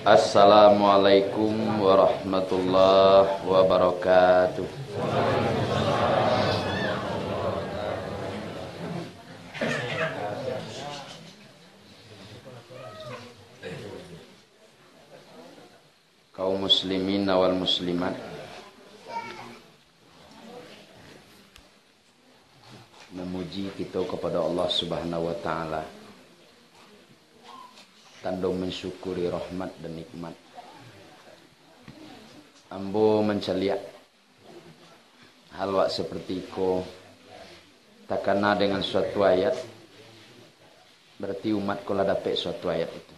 Assalamualaikum warahmatullahi wabarakatuh. Kaum muslimin wal muslimat, memuji kita kepada Allah Subhanahu wa taala, tanda mensyukuri rahmat dan nikmat. Ambo menceliak halwak seperti ko takana dengan suatu ayat, berarti umat ko lah dapat suatu ayat itu.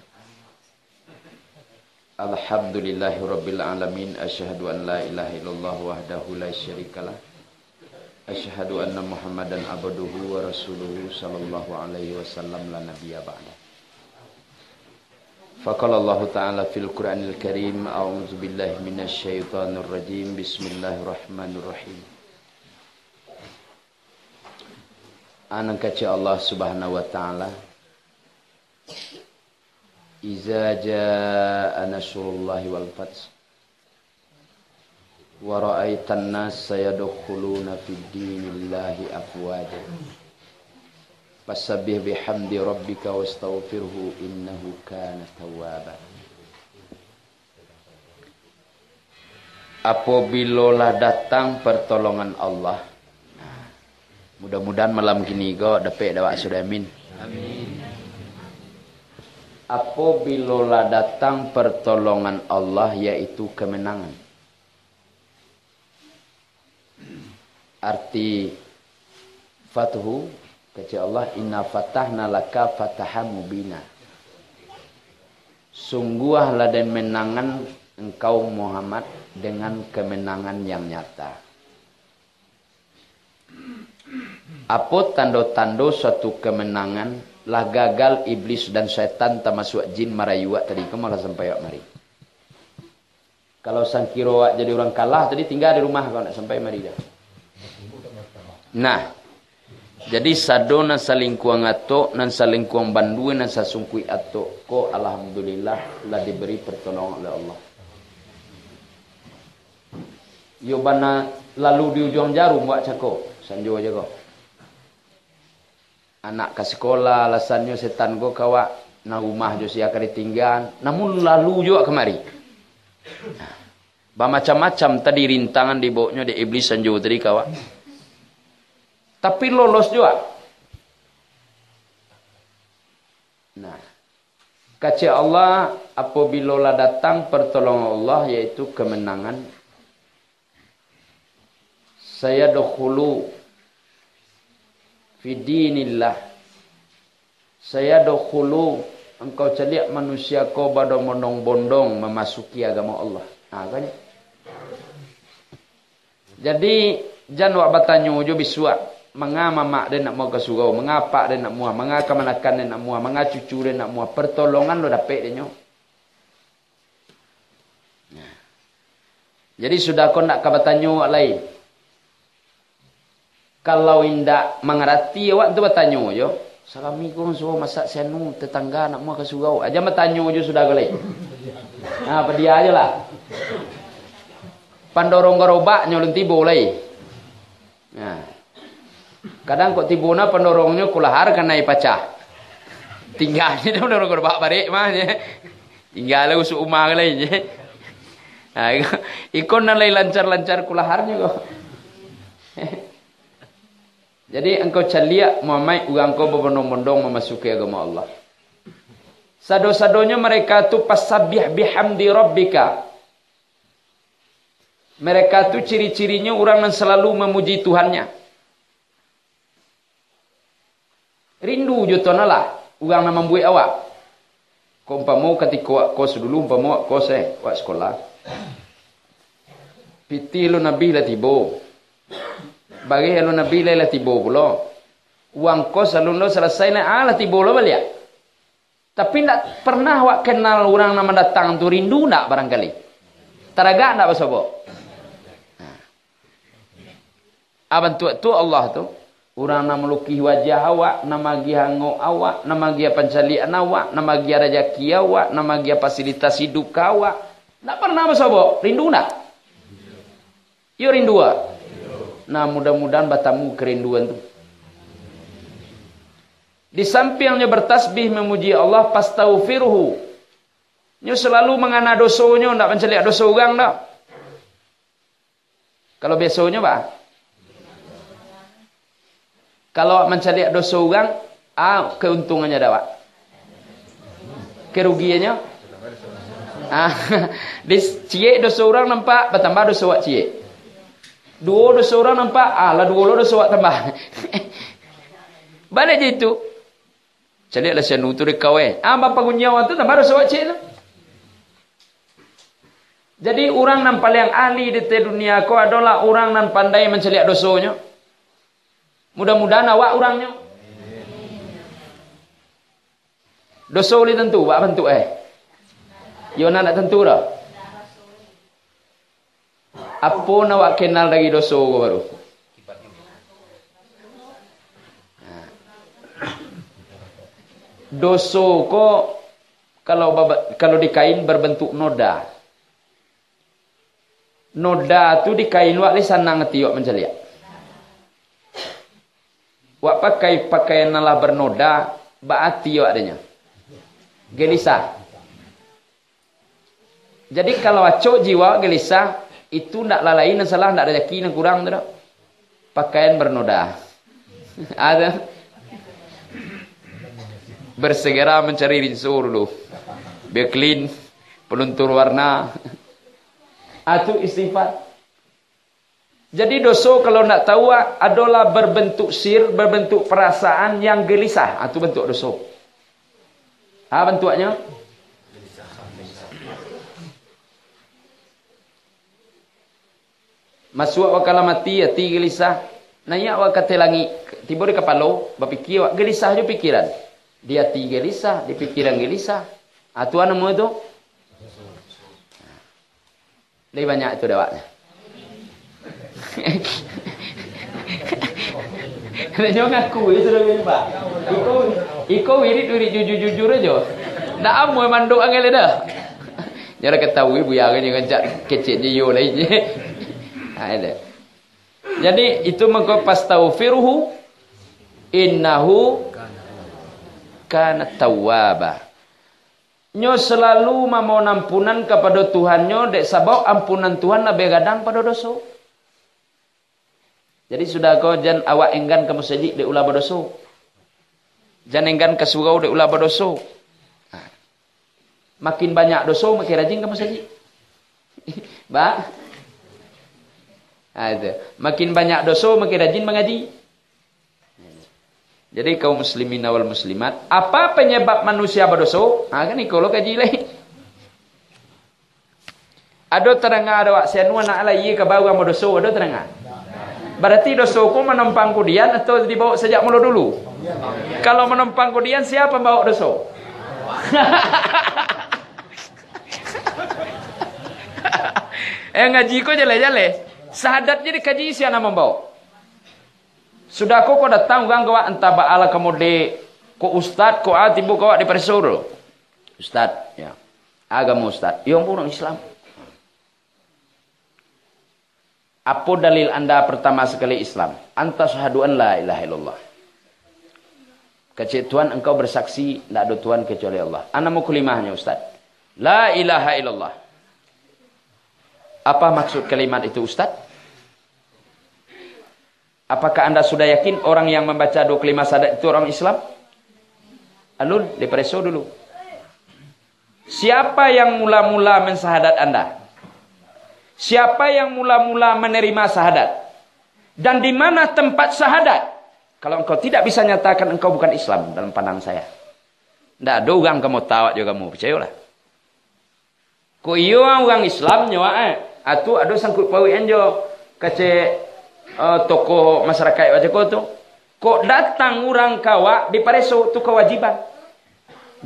Alhamdulillahi rabbil alamin, asyhadu an la ilaha illallah wahdahu la syarikalah, asyhadu anna muhammadan abduhu wa rasuluhu sallallahu alaihi wasallam la nabiyya ba'da. Faqala Allah ta'ala fil Qur'anil Karim, a'udzu billahi minasy syaithanir rajim, bismillahirrahmanirrahim. Anak kaca Allah Subhanahu wa taala, iza jaa nasrullahi wal fath wa ra'aitan nasa yadkhuluna fid dinillahi afwaja fasabbih bihamdi rabbika wastaghfirhu innahu kana tawwaba. Apabila datang pertolongan Allah, mudah-mudahan malam kini go dapat dapat sudah amin. Amin. Apabila datang pertolongan Allah, yaitu kemenangan. Arti fathu kata Allah, inna fatahna laka fataha mubina. Sungguhlah dan menangan engkau Muhammad dengan kemenangan yang nyata. Apa tanda-tanda suatu kemenangan? Lah gagal iblis dan syaitan termasuk jin marayuak tadi kau malah sampai wak mari. Kalau sang kira wak jadi orang kalah tadi tinggal di rumah kau nak sampai mari dah. Nah, jadi sado nan saling kuang ato nan saling kuang bandue nan sasungkui ato ko alhamdulillah lah diberi pertolongan oleh Allah. Yo bana lalu di ujung jarum wak cako sanjo aja kau. Anak ke sekolah, alasannya setan go kawa na rumah jo sia ka ditinggal, namun lalu juga kemari. Macam-macam tadi rintangan di bawahnya di iblis sanjo tadi kawa. Tapi lolos juga. Nah, kata Allah, apabila datang pertolongan Allah, yaitu kemenangan, saya dahulu fi dinillah, saya dokhulu, engkau celiak manusia kau bondong-bondong memasuki agama Allah. Nah, kan? Jadi jangan wak bertanya jo biswa, mengapa mak dia nak mau ke surau, mengapa dia nak muah, mengapa manakan dia nak muah, mengapa cucu dia nak muah, pertolongan lo dapat dia nyo. Nah. Jadi sudah kau nak bertanya wak lain. Kalau indak mengerti awak tu bertanya jo. Salami ko suruh masak senu tetangga nak mau ke surau. Aja bertanya jo sudah golek. Nah, apa dia aja lah. Pandorong gerobak nyolong tibo lai. Nah. Kadang kok tibona pandorongnya kulahar kan naik pacah. Tinggalnya dia pandorong gerobak balik mah je. Tinggal usuk umah lai je. Nah, ikon nalai lancar-lancar kulaharnya kok. Jadi engkau celiak Muhammad orang kau berbondong-bondong memasuki agama Allah. Sado-sadonya mereka tu pasabbih bihamdi rabbika. Mereka tu ciri-cirinya orang yang selalu memuji Tuhannya. Rindu jutona lah orang yang membuat awak. Kau umpamu ketika kau sedulu umpamu kau wak sekolah. Piti lu nabi lah tibo. Bagi halu nabi lah tibo pula. Uang kos alun lo selesai lah tibo lo balik. Tapi tak pernah wak kenal orang nama datang tu rindu nak barangkali. Teraga nak bersobok. Aban tu Allah tu Urang na melukih wajah awak, na magi hango awak, na magi pancalian awak, na magi rezeki awak, na magi fasilitas hidup awak. Nak pernah masobok, rindu nak? Yo rindu. Nah, mudah-mudahan batamu kerinduan tu. Di sampingnya bertasbih memuji Allah, pastaghfiruhu. Nyo selalu mengana dosonya, ndak menceliak dosa orang dah. Kalau besoknya bah. Kalau mencari dosa orang, keuntungannya dah, Pak. Kerugiannya? Di cie dosa orang nampak, bertambah dosa wak cie. Dua dosa orang nampak, lah dua dosa wak tambah. Balik je itu. Cari lah saya nutur kau bapak kunyawan tu tambah dosa wak cie tu. Jadi orang yang paling ahli di dunia kau adalah orang yang pandai mencari dosanya. Mudah-mudahan awak orangnya. Dosa boleh tentu, buat bentuk Yona nak tentu dah. Apa nak awak kenal lagi dosa kau baru? Dosa kau kalau di kain berbentuk noda. Noda tu di kain wak li sana ngeti wak menceliak. Wak pakai pakaian nalah bernoda, baati wak adanya. Gelisah. Jadi kalau acok jiwa gelisah, itu ndak lalai dan salah, ndak rezeki dan kurang tu dah. Pakaian bernoda. Ada. Bersegera mencari rinsur dulu. Biar clean, peluntur warna. Itu istighfar. Jadi dosa kalau nak tahu adalah berbentuk sir, berbentuk perasaan yang gelisah. Itu bentuk dosa. Bentuknya? Masuk wakala mati, hati gelisah. Nanya awak kata langi, tiba di kepala, berfikir awak gelisah je pikiran. Di hati gelisah, di pikiran gelisah. Itu apa nama itu? Lebih banyak itu dawaknya. Jangan ngaku itu lebih Pak. Iko wirid jujur aja. Ndak amu manduk angel dah. Jangan ketahui buya kan jangan cak kecil je yo lai je. Ada. Jadi itu maka pastaghfiruhu innahu kana tawwaba. Nyo selalu memohon ampunan kepada Tuhannya dek sabab ampunan Tuhan lebih gadang pada dosa. Jadi sudah kau jangan awak enggan ke masjid dek ulah berdosa. Jangan enggan ke surau dek ulah berdosa. Makin banyak dosa makin rajin ke masjid. Ba? Ada. Makin banyak dosa makin rajin mengaji. Jadi kaum muslimin wal muslimat, apa penyebab manusia berdosa? Kan ikolo kaji lain. Ada terangah ada wak sianu anak alai ke bawah berdosa, ada terangah. Berarti dosa ku menempang kudian atau dibawa sejak mula dulu? Kalau menempang kudian siapa bawa dosa? Ngaji ko jale-jale. Sahadat jadi kaji siapa membawa? Sudah kau datang orang kau entah baala kemudian kau ustad kau tibu kau di persur ustad ya agama ustad yang pun Islam. Apa dalil anda pertama sekali Islam? Anta syahadu an la ilaha illallah. Kecik Tuhan engkau bersaksi tidak ada Tuhan kecuali Allah. Ana mau kalimahnya ustad. La ilaha illallah. Apa maksud kalimat itu ustad? Apakah anda sudah yakin orang yang membaca dua kalimat syahadat itu orang Islam? Alun, diperiksa dulu. Siapa yang mula-mula mensyahadat anda? Siapa yang mula-mula menerima syahadat? Dan di mana tempat syahadat? Kalau engkau tidak bisa nyatakan engkau bukan Islam dalam pandang saya. Tidak ada orang kamu tahu juga kamu percayalah. Ko iyo orang Islam nyawa atu ada sangkut pawi enjo kace tokoh masyarakat wajah kau tu, kok datang orang kawa di pareso tu kewajiban.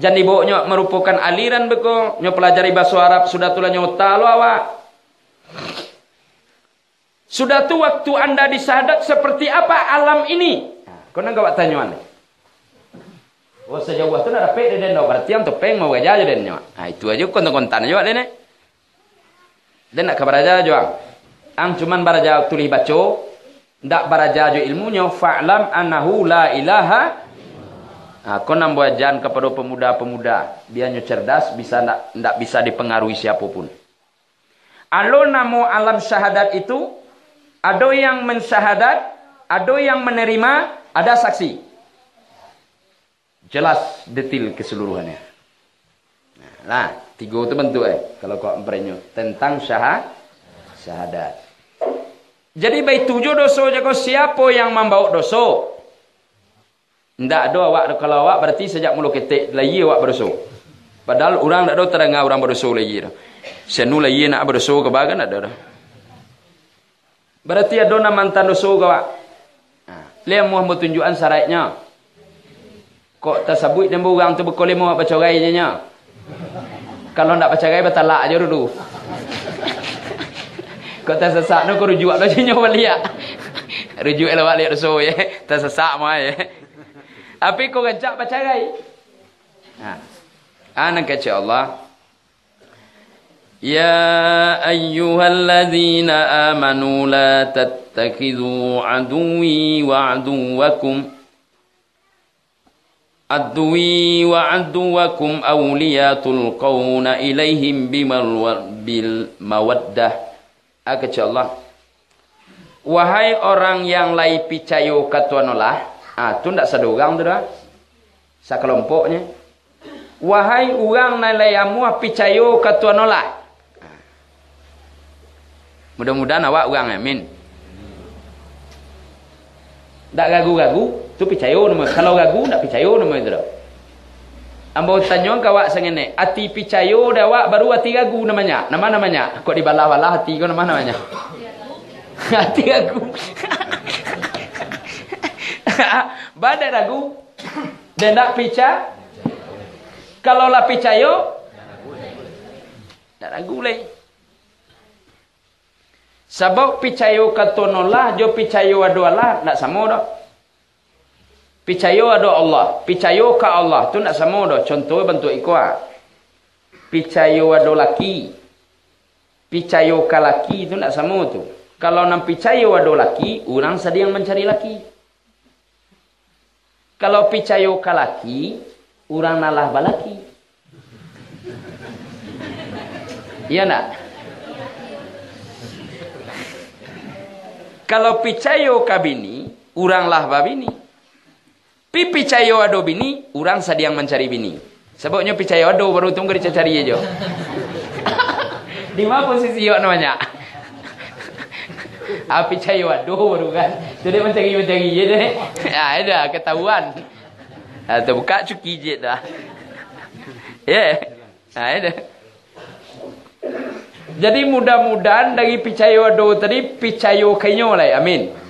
Jangan dibawa merupakan aliran beko, nyo pelajari bahasa Arab sudah tulah nyo talo awak. Sudah tu waktu anda disyahadat seperti apa alam ini? Kau nak gawat tanyuan. Oh sejauh tu nak dapat dia dah berarti yang topeng mau aja dia nya. Ah itu aja kontan-kontan aja dia ni. Dan nak kabar aja juang. Ang cuman baraja tulis baca, ndak baraja jo ilmunya fa'lam annahu la ilaha. Kau nak buat ajan kepada pemuda-pemuda, biarnya cerdas, bisa ndak bisa dipengaruhi siapapun. Alo namo alam syahadat itu, ada yang mensyahadat, ada yang menerima, ada saksi. Jelas detil keseluruhannya. Nah, tiga itu bentuk kalau kau memperenyo tentang syahadat. Jadi baik tujuh dosa jago siapa yang membawa dosa? Ndak ada awak kalau awak berarti sejak mula ketik lagi awak berdosa. Padahal orang ndak ada terdengar orang berdosa lagi dah. Senu lagi nak berdosa ke bagan ada dah. Berarti ada nama mantan dosa ke awak. Lihat muah tunjukan syaratnya. Kok tersebut dan orang tu berkoleh muah bercerai je nya. Kalau ndak bercerai bertalak aja dulu. Kau tersesak no kau rujuk apa je nya balik. Rujuk elok balik dosa ya. Tersesak mah ya. Tapi kau ngajak bercerai. Anak kata Allah, Ya ayyuhalladzina amanu la tattakhidhu aduwi wa aduwakum awliya tulqawna ilaihim bil mawaddah. Kata Allah, wahai orang yang lai picayo katuanolah. Tu ndak sadorang tu dah. Sakelompoknya. Wahai orang nalayamu picayo katuanolah. Mudah-mudahan awak orang amin. Ndak gagu-gagu tu picayo nama. Kalau gagu ndak picayo nama itu dah. Ambo tanya ke awak sengene, hati picayo dah awak baru hati gagu namanya. Nama namanya? Kok dibalah-balah hati kau nama namanya? Hati gagu. Badai ragu dan tak pica. Kalau lah picayo tak ragu leh. Sebab picayo katonolah jo picayo ado Allah tak sama dah. Picayo ado Allah, picayo ka Allah tu tak sama dah. Contoh bentuk ikut. Picayo ado laki, picayo ka laki tu tak sama tu. Kalau nam picayo ado laki, orang sedang mencari laki. Kalau picayo ka laki, orang nalah balaki. Iya nak? Kalau picayo ka bini, orang lah babini. Pi picayo ado bini, orang sedang mencari bini. Sebabnya picayo ado baru tunggu dicari aja. Di mana posisi yo namanya? Picayo ado baru kan. Jadi mencari je deh. Ada ketahuan. Terbuka cuki je dah. Ya. Ada. Jadi mudah-mudahan dari picayo ado tadi picayo kainyo lah. Amin.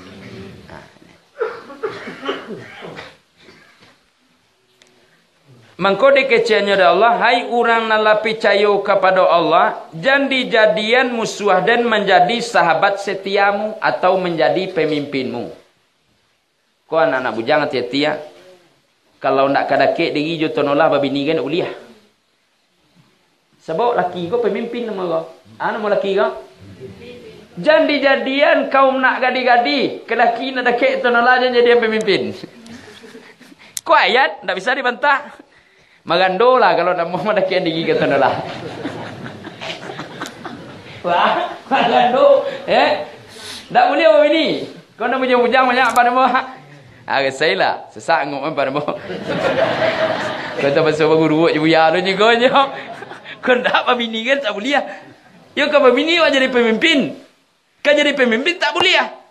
Mangkode kecilnya dari Allah, hai orang nala picayo kepada Allah, jangan dijadian musuh dan menjadi sahabat setiamu atau menjadi pemimpinmu. Kau anak-anak bujang hati-hati ya. Kalau nak kadake diri jo tonolah babini kan uliah. Sebab laki kau pemimpin nama kau. Nama laki kau. Jangan dijadian kaum nak gadi-gadi, kelaki nak dake tonolah jangan jadi pemimpin. Kau ayat tak bisa dibantah. Magando lah kalau nak mau dake diri ke tonolah. Wah, magando tak boleh babini. Kau nak bujang-bujang banyak apa nama? Saya lah, sesak ngok apa nama. Kata pasal guru je buya tu je kau je. Kau tak babini kan tak boleh. Yo kau babini awak jadi pemimpin. Kau jadi pemimpin tak boleh.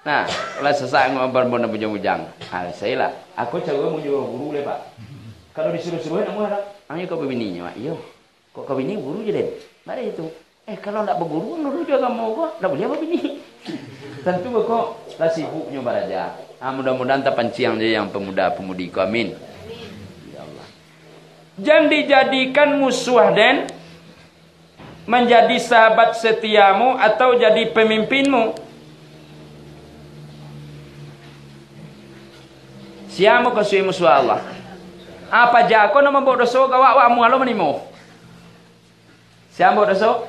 Nah, kalau sesak ngok apa nama bujang-bujang. Saya lah. Aku cakap mau jual guru le pak. Kalau disuruh-suruh nak muat. Hanya kau babininya pak. Yo. Kok kau bini guru je deh. Mana itu? Kalau nak berguru nuru juga mau kau. Tak boleh babini. Tentu kok lah sibuknya baraja. Mudah-mudahan tak panciang je yang pemuda-pemudi ku. Amin. Ya Allah. Jangan dijadikan musuh dan menjadi sahabat setiamu atau jadi pemimpinmu. Siamo ko suwi musuh Allah. Apa jako nama bodoso kawa wa mualo menimo. Siamo bodoso?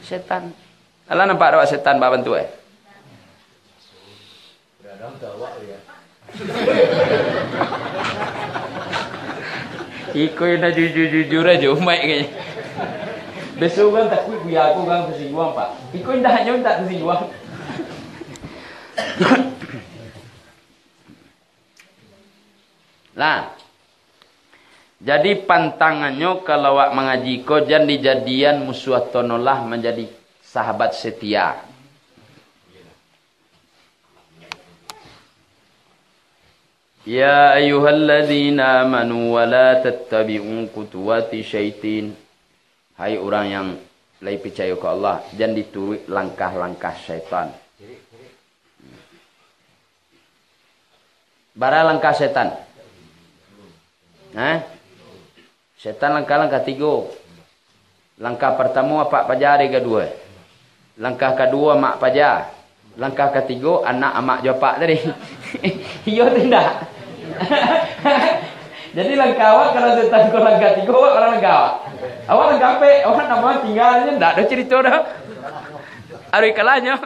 Setan. Ala nampak ada setan ba bantu Iko na jujur aja umai kayaknya. Besok kan takut buya aku kan tersinggung pak. Iko indah hanya tak tersinggung. Lah. Jadi pantangannya kalau awak mengaji ko jangan dijadian musuh tonolah menjadi sahabat setia. Ya ayyuhalladzina amanu wa la tattabi'u khutuwati syaitin. Hai orang yang lai percaya ke Allah, jangan diturut langkah-langkah syaitan. Bara langkah setan. Setan langkah-langkah 3. Langkah pertama apa pajari kedua. Langkah kedua mak pajar. Langkah ketiga anak amak jopak tadi. Iya tidak. Jadi langkah awak kalau setan kau langkah 3 awak orang langkah awak. Awak langkah pe, awak nama tinggalnya ndak ada cerita dah. Ari kalanya.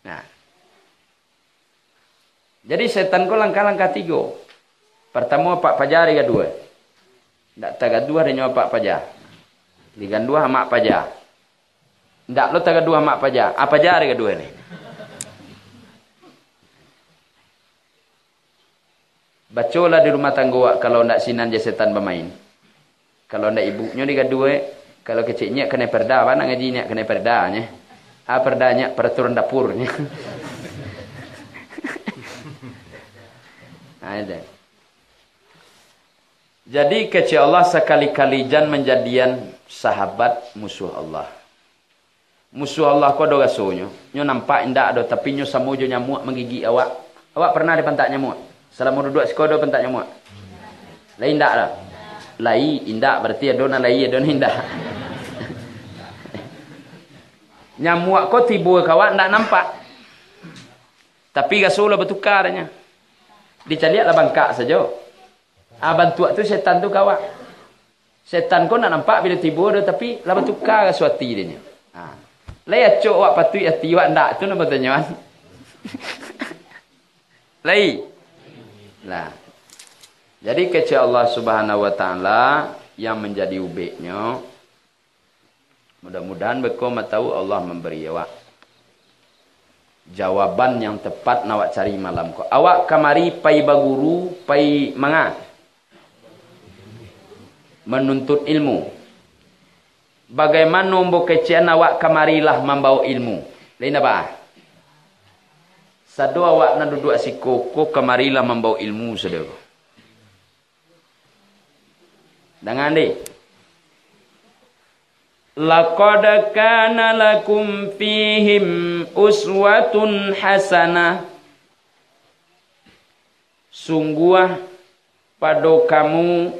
Nah. Jadi setan kau langkah-langkah 3. Pertama pak pajar kedua. Ndak taga dua dia nyawa pak pajar. Ligan 2 mak pajar. Ndak lo taga 2 mak pajar. Apa pajar kedua ni? Bacolah di rumah tangga kalau ndak sinan je setan bermain. Kalau ndak ibunya ni kedua, kalau kecilnya kena perda, apa nak ngaji ni kena perdanya. Perdanya peraturan dapurnya. Ada. Jadi kecil Allah sekali-kali jangan menjadian sahabat musuh Allah. Musuh Allah kau ada rasanya. Nyo nampak indak ada tapi nyo samujo nyamuk menggigit awak. Awak pernah dipentak nyamuk? Selama duduk sekolah ada pentak nyamuk? Lain indak lah. Lai indak berarti ada na lai ada na indak. Nyamuk kau tiba kawan ndak nampak. Tapi rasulah bertukarnya. Dicarilah bangkak saja. Bantu tu setan tu kawan. Setan kau nak nampak bila tiba dah tapi lah bertukar sesuatu dia. Lai acok awak patut hati awak ndak tu nama tanya. Lai. Lah. Jadi kecil Allah Subhanahu wa taala yang menjadi ubeknya. Mudah-mudahan beko tahu Allah memberi awak jawaban yang tepat nak awak cari malam ko. Awak kamari pai baguru, pai manga. Menuntut ilmu. Bagaimana mbok kecian awak kamarilah membawa ilmu. Lain apa? Sado awak nak duduk sikoko kamarilah membawa ilmu saudara. Dengan ni. Laqad kana lakum fihim uswatun hasanah. Sungguh pada kamu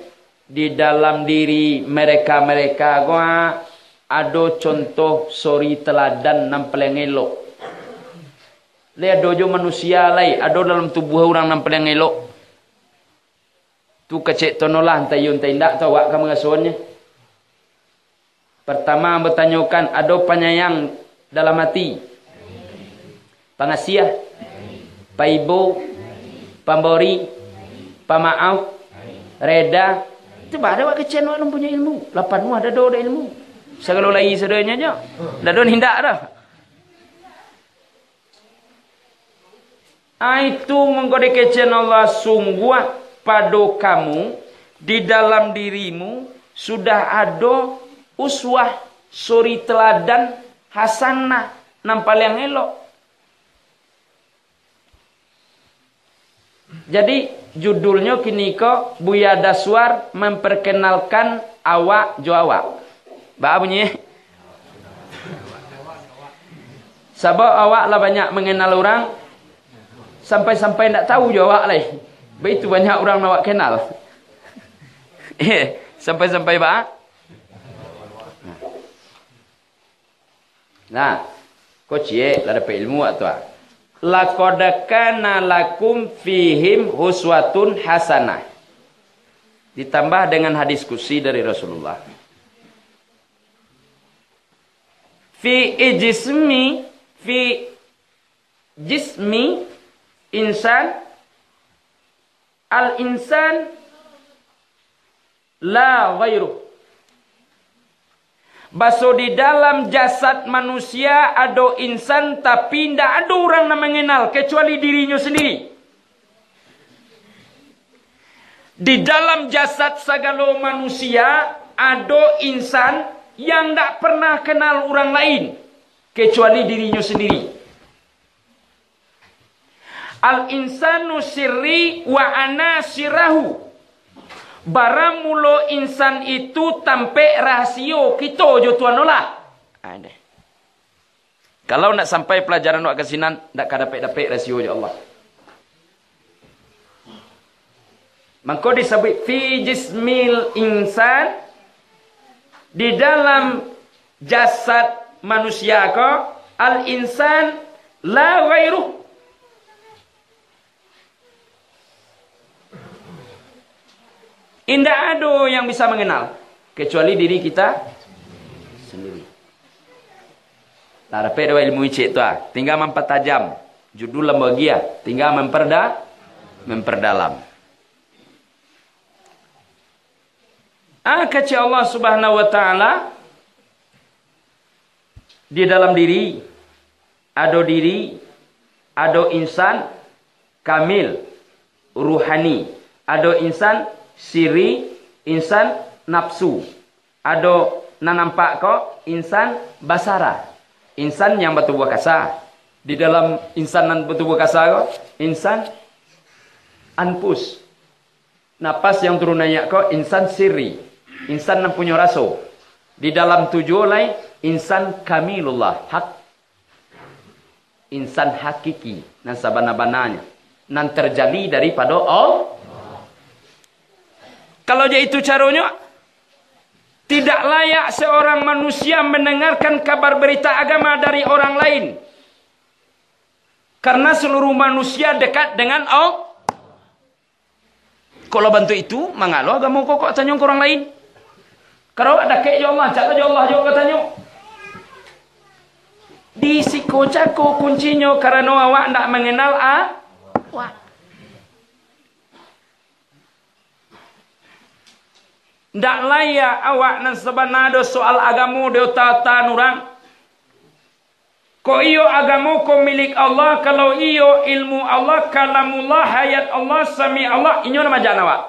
di dalam diri mereka-mereka gua ada contoh suri teladan nam paling elok. Lihat dojo manusia lain ada dalam tubuh orang nam paling elok. Tu kecek tonolah tayun tindak tahu awak kamu ngasuannya. Pertama bertanyakan ada penyayang dalam hati. Pengasih, paibo, pemberi, pemaaf, reda. Coba ada awak kecil awak punya ilmu. Lapan mu ada do ilmu. Segala lagi saudaranya aja. Dah do hindak dah. Itu mengkode kecil Allah sungguh pada kamu di dalam dirimu sudah ada uswah suri teladan hasanah nampal yang elok. Jadi judulnya kini ko Buya Daswar memperkenalkan awak jo awak. Ba bunyi? Sebab awak lah banyak mengenal orang sampai-sampai tak tahu jo awak lah. Begitu banyak orang awak kenal. Sampai-sampai ba? Nah, kau cie lah dapat ilmu atau apa? laqad kana lakum fihim uswatun hasanah. Ditambah dengan hadis qudsi dari Rasulullah. Fi jismi insan al-insan la ghairuh. Baso di dalam jasad manusia ada insan tapi tidak ada orang yang mengenal kecuali dirinya sendiri. Di dalam jasad segala manusia ada insan yang tidak pernah kenal orang lain kecuali dirinya sendiri. Al-insanu sirri wa ana sirahu. Barang mulo insan itu tampe rahasio kita jo tuan olah. Ada. Kalau nak sampai pelajaran wak kasinan, nak dapat rahasio jo Allah. Maka disebut fi jismil insan, di dalam jasad manusia ko al insan la ghairuh. Tidak ada yang bisa mengenal kecuali diri kita sendiri. Tak dapat dapat ilmu cik tu tinggal mempertajam judul lembagia, tinggal memperdalam. Kata Allah Subhanahu wa taala, di dalam diri ada insan kamil ruhani, ada insan siri, insan nafsu. Ada nampak kok insan basara, insan yang bertubuh kasar. Di dalam insan yang bertubuh kasar kok insan anpus, napas yang turun naik kok insan siri, insan yang punya rasa. Di dalam tujuh lain insan kamilullah, hak, insan hakiki dan sabana-bananya nan terjadi daripada Allah. Kalau dia itu caranya, tidak layak seorang manusia mendengarkan kabar berita agama dari orang lain. Karena seluruh manusia dekat dengan Allah. Kalau bantu itu, mangalo agama kok tanya ke orang lain. Kalau ada ke Allah, cakap Allah juga tanya. Di siko-cako kuncinya karena awak tidak mengenal awak. Tidak layak awak nan sebenarnya soal agamu dia tata nurang. Ko iyo agamu ko milik Allah, kalau iyo ilmu Allah, kalamullah, hayat Allah, sami Allah, inyo nama jangan awak.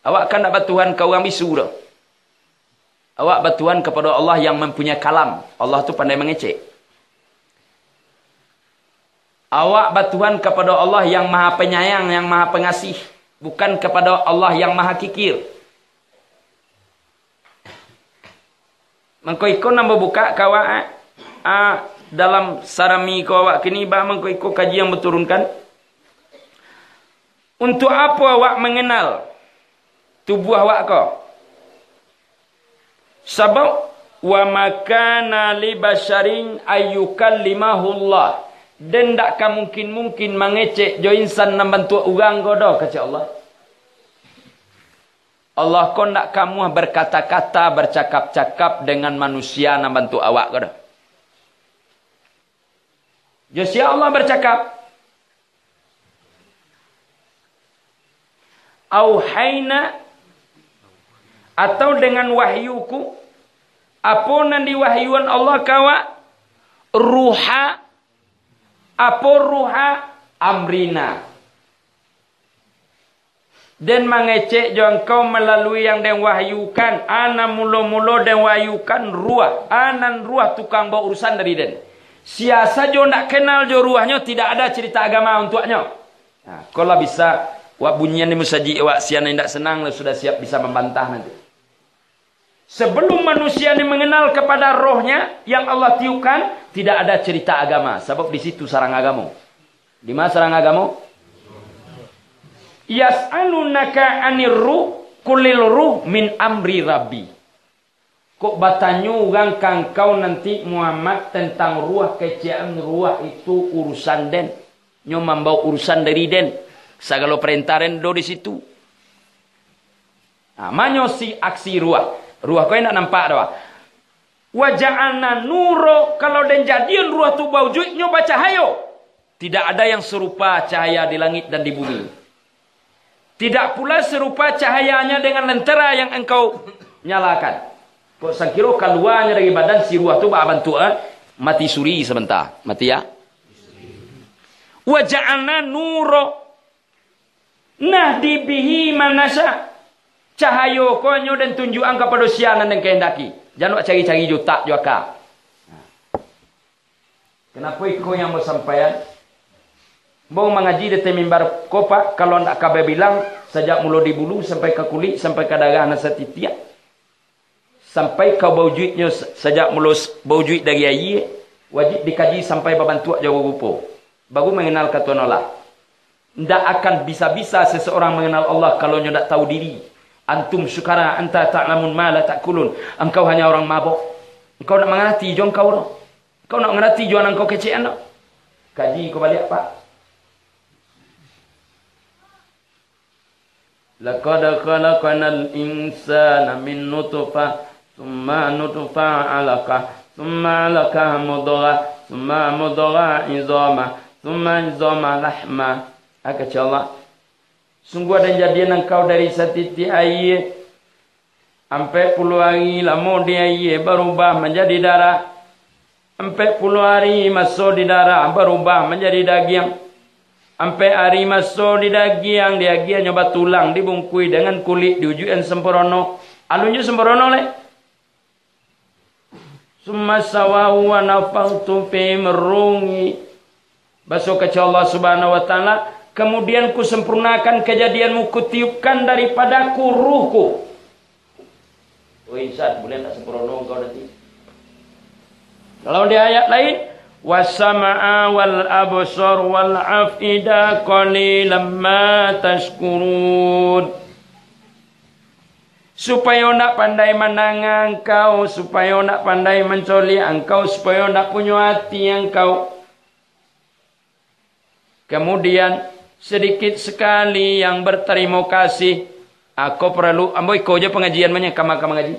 Awak kan nak batuhan ke orang bisu dah. Awak batuhan kepada Allah yang mempunyai kalam. Allah tu pandai mengecek. Awak batuhan kepada Allah yang maha penyayang, yang maha pengasih. Bukan kepada Allah yang maha kikir. Mengko iko nambah buka kawa dalam sarami kawa kini bah mengko iko kaji yang berturunkan. Untuk apa awak mengenal tubuh awak ko? Sebab wa makana li basyarin ayyukallimahullah. Dan tak mungkin mengecek jo insan nan bantu orang godo kata Allah. Allah kau nak kamu berkata-kata, bercakap-cakap dengan manusia nan bantu awak godo. Jo si Allah bercakap. Auhayna, atau dengan wahyuku, apa nan diwahyuan Allah kawa ruha, apa ruha amrina. Dan mengecek jo engkau melalui yang den wahyukan. Ana mula-mula den wahyukan ruah. Anan ruah tukang bawa urusan dari den. Siasa jo nak kenal jo ruahnya, tidak ada cerita agama untuknya. Nah, kalau bisa wak bunyian ni musaji wak sian tidak senang sudah siap bisa membantah nanti. Sebelum manusia ini mengenal kepada rohnya yang Allah tiupkan, tidak ada cerita agama. Sebab di situ sarang agama. Di mana sarang agama? Yas'alunaka 'anir ruh qulil ruh min amri rabbi. Kok batanyu orang kau nanti Muhammad tentang ruah keciaan ruah itu urusan den. Nyo membau urusan dari den. Sagalo perintaren do di situ. Nah, manyo si aksi ruah. Ruah kau nak nampak dah. Waja'alna nuro, kalau den jadian ruah tu bau juik nyo baca hayo. Tidak ada yang serupa cahaya di langit dan di bumi. Tidak pula serupa cahayanya dengan lentera yang engkau nyalakan. Kok sakiro keluarnya dari badan si ruah tu bantu mati suri sebentar. Mati ya. Waja'alna nuro nahdi bihi manasya. Cahayo konyo dan tunjukan kepada sianan yang kehendaki. Jangan cari-cari juta juga. Kenapa ikut yang bersampaian? Mau mengaji di mimbar kopak kalau nak kabar bilang sejak mula di bulu sampai ke kulit sampai ke darah nasa titiak. Sampai ke bau juitnya sejak mula bau juit dari air wajib dikaji sampai babantuak jauh rupa. Baru mengenal kata Allah. Tidak akan bisa-bisa seseorang mengenal Allah kalau dia tak tahu diri. Antum sukara anta ta'lamun ma la ta'kulun. Engkau hanya orang mabuk. Engkau nak mengerti jo engkau no. Engkau nak mengerti jo engkau kecean no. Kaji kau balik apa? Laqad khalaqanal insana min nutfah thumma nutfah 'alaqah thumma 'alaqah mudghah thumma mudghah 'izama thumma 'izama lahma. Allah. Sungguh ada jadian engkau dari setiti air. Sampai 10 hari lama di air berubah menjadi darah. Sampai 10 hari masuk di darah berubah menjadi daging. Sampai hari masuk di daging. Daging nyoba tulang dibungkui dengan kulit diujukan sempurna. Alunju sempurna leh. Summa sawahu wa nafaktu fi merungi. Basuh kepada Allah subhanahu wa ta'ala. Kemudian ku sempurnakan kejadianmu, kutiupkan daripada ruhku. Oh insan, boleh tak sempurna kau nanti? Kalau di ayat lain, wasama'a wal absar wal afida qalilan ma tashkurun. Supaya nak pandai menangan engkau, supaya nak pandai mencoli engkau, supaya nak punya hati engkau. Kemudian sedikit sekali yang berterima kasih. Aku perlu ambil kau je pengajian banyak kamar ngaji.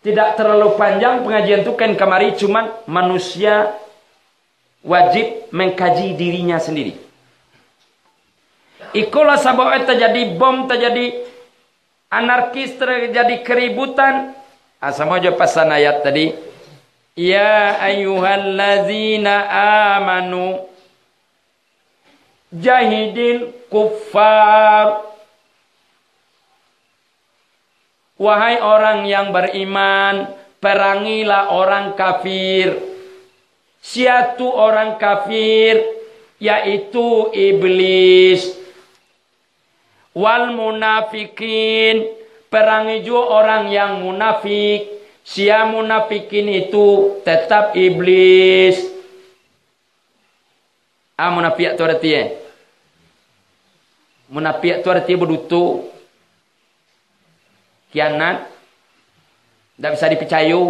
Tidak terlalu panjang pengajian tu kan kamari, cuman manusia wajib mengkaji dirinya sendiri. Ikulah sabab terjadi bom, terjadi anarkis, terjadi keributan. Sama aja pasan ayat tadi. Ya ayyuhallazina amanu jahidil kuffar. Wahai orang yang beriman, perangilah orang kafir. Siatu orang kafir, yaitu iblis. Wal munafikin, perangi juga orang yang munafik. Sia munafikin itu tetap iblis. Munafik tu artinya. Munafik tu artinya berdutu. Kianat. Tak bisa dipercaya.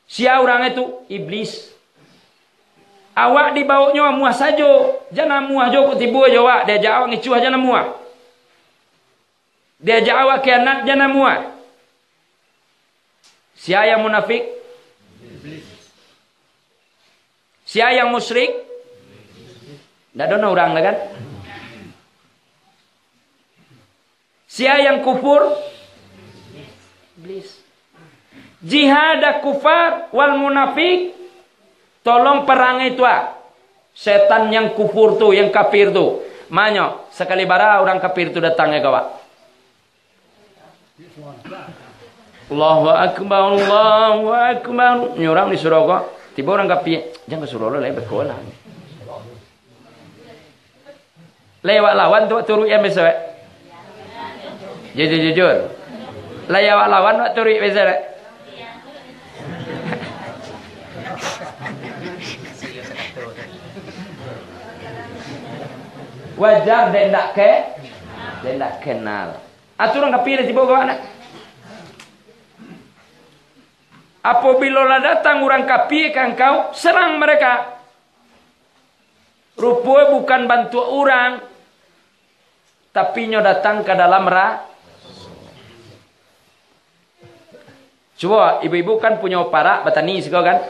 Sia orang itu iblis. Awak dibawanya muah saja. Jangan muah jo tiba je awak. Dia ajak awak ngicuah jangan muah. Dia ajak awak kianat jangan muah. Sia yang munafik? Iblis. Sia yang musyrik? Tak ada orang lah kan? Sia yang kufur? Iblis. Jihad kufar wal munafik. Tolong perangi tu setan yang kufur tu, yang kafir tu. Manyo sekali bara orang kafir tu datang ya kawan. Allahu akbar, Allahu akbar. Ni orang disuruh kok. Tiba orang kafir, jangan suruh lo lewat berkolah. Lewat lawan tu turut yang besar. Jujur. Lewat lawan tu turut besar. Wajar dia tidak kenal. Aturan kafir tiba ke mana? Apabila datang orang kafir ke engkau, serang mereka. Rupanya bukan bantu orang, tapi nyo datang ke dalam Coba, ibu-ibu kan punya para batani sih kan?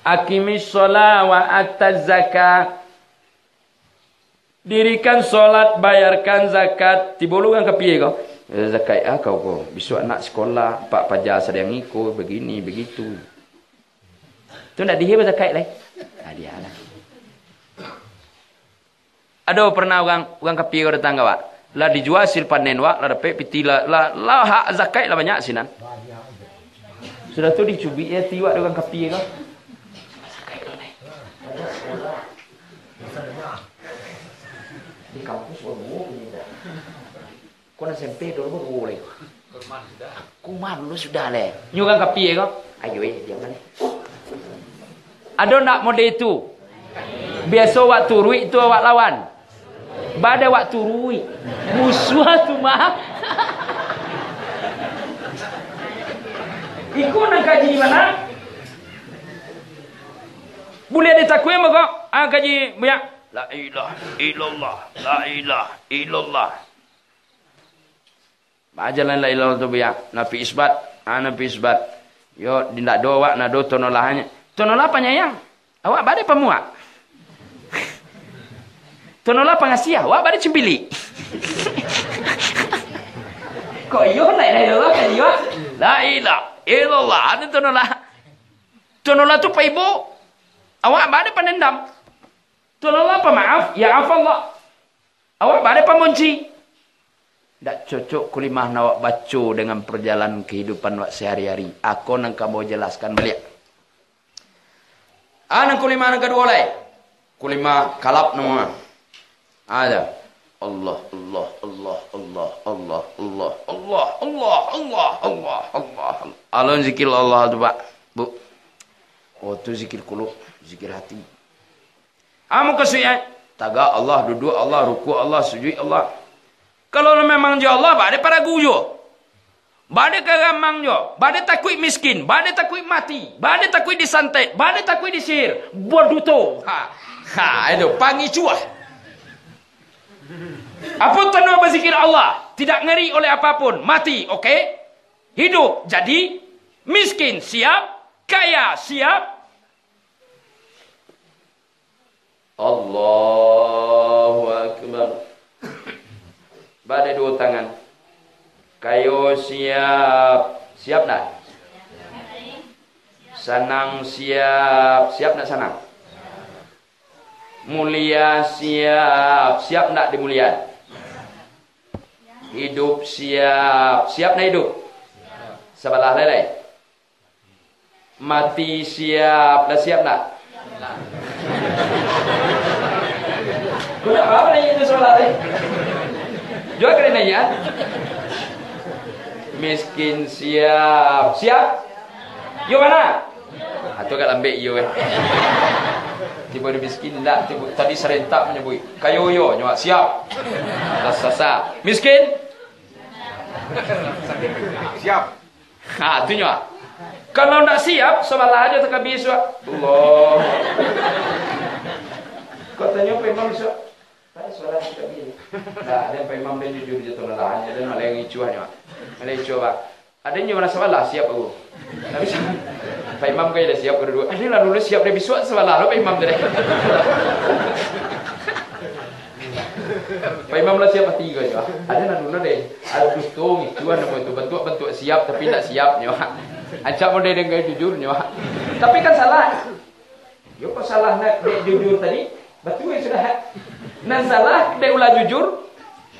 Aqimis sholat wa ataz zakat. Dirikan solat, bayarkan zakat. Tibulukan ke piye kau? Zakat kau. Besok anak sekolah, pak pajar sedang ikut, begini, begitu. Tu nak dihibah zakat lah. Dia lah. Ada pernah orang ke piye kau datang kau? Lah dijual hasil panen wak, lah dapat piti lah hak zakat lah banyak sinan. Sudah tu dicubi ya tiwak dengan kapi kan. Di kampus baru ni dah. Kau nak SMP dulu baru boleh. Kuman lu sudah leh. Nyugang kapi kan? Ayo jangan. Ada nak model itu? Biasa waktu rui itu awak lawan. Pada waktu rui musuh tu mah. Iku nak kaji di mana? Boleh ada takwe maka kaji banyak. La ilaha illallah, la ilaha illallah. Bajalan la ilaha tu banyak. Nabi isbat, nabi isbat. Yo dindak doa nak do tonolahnya. Tonolah penyayang. Awak badai pemuak. Tonolah pengasih, awak badai cembili. Kok yo la ilaha illallah kan yo? La ilaha illallah. Ada tonolah. Tonolah tu pak ibu. Awak badai penendam. Tonolah pemaaf, ya Allah. Awak badai pemunci. Tak cocok kulimah nawak baca dengan perjalanan kehidupan wak sehari-hari. Aku nak kamu jelaskan balik. Nang kulimah nang kedua lai. Kulimah kalap nama. Ada. Allah, Allah, Allah, Allah, Allah, Allah, Allah, Allah, Allah, Allah, Allah. Alon zikir Allah tu pak. Bu. Oh tu zikir kulub, zikir hati. Amu kesuya. Taga Allah, duduk Allah, ruku Allah, sujud Allah. Kalau memang je Allah, badai para guyo. Badai keramang jo. Badai takut miskin. Badai takut mati. Badai takut disantet. Badai takut disihir. Boduto. Itu pangi cuah. Apa tanah berzikir Allah? Tidak ngeri oleh apapun. Mati, okey? Hidup, jadi. Miskin, siap. Kaya, siap. Allahu Akbar. Badai dua tangan. Kayo siap. Siap tak? Sanang siap. Siap tak sanang? Mulia siap. Siap tak dimuliakan? Hidup siap. Siap tak hidup? Sebelah lelai. Mati siap. Dah siap tak? Kau nak apa lagi itu sebelah lelai? Jual kena ya. Miskin siap. Siap? Yo mana? Atau kat lambek yo Tiba ada miskin tak? Tadi serentak menyebut. Kayo yo nyawa siap. Sasa. Miskin? Siap. Tu nyawa. Kalau nak siap, sebelah aja tak habis. Allah. Kau tanya apa imam besok? Tadi suara kita begini. Nah, ada Pak Imam dan jujur je tuan lah. Ada malah yang icuahnya. Malah icuah. Ada yang mana sebelah siap aku. Tapi Pak Imam kaya dah siap kedua. Ada lah dulu siap dari besok sebelah. Lo Pak Imam tadi. Pak Imam lah siap tiga je. Ada lah dulu deh. Ada dustung icuah nama itu bentuk siap tapi tak siapnya. Acak model dengan jujurnya. Tapi kan salah. Yo kok salah nak dek jujur tadi? Betul sudah. Nan salah dia ulah jujur.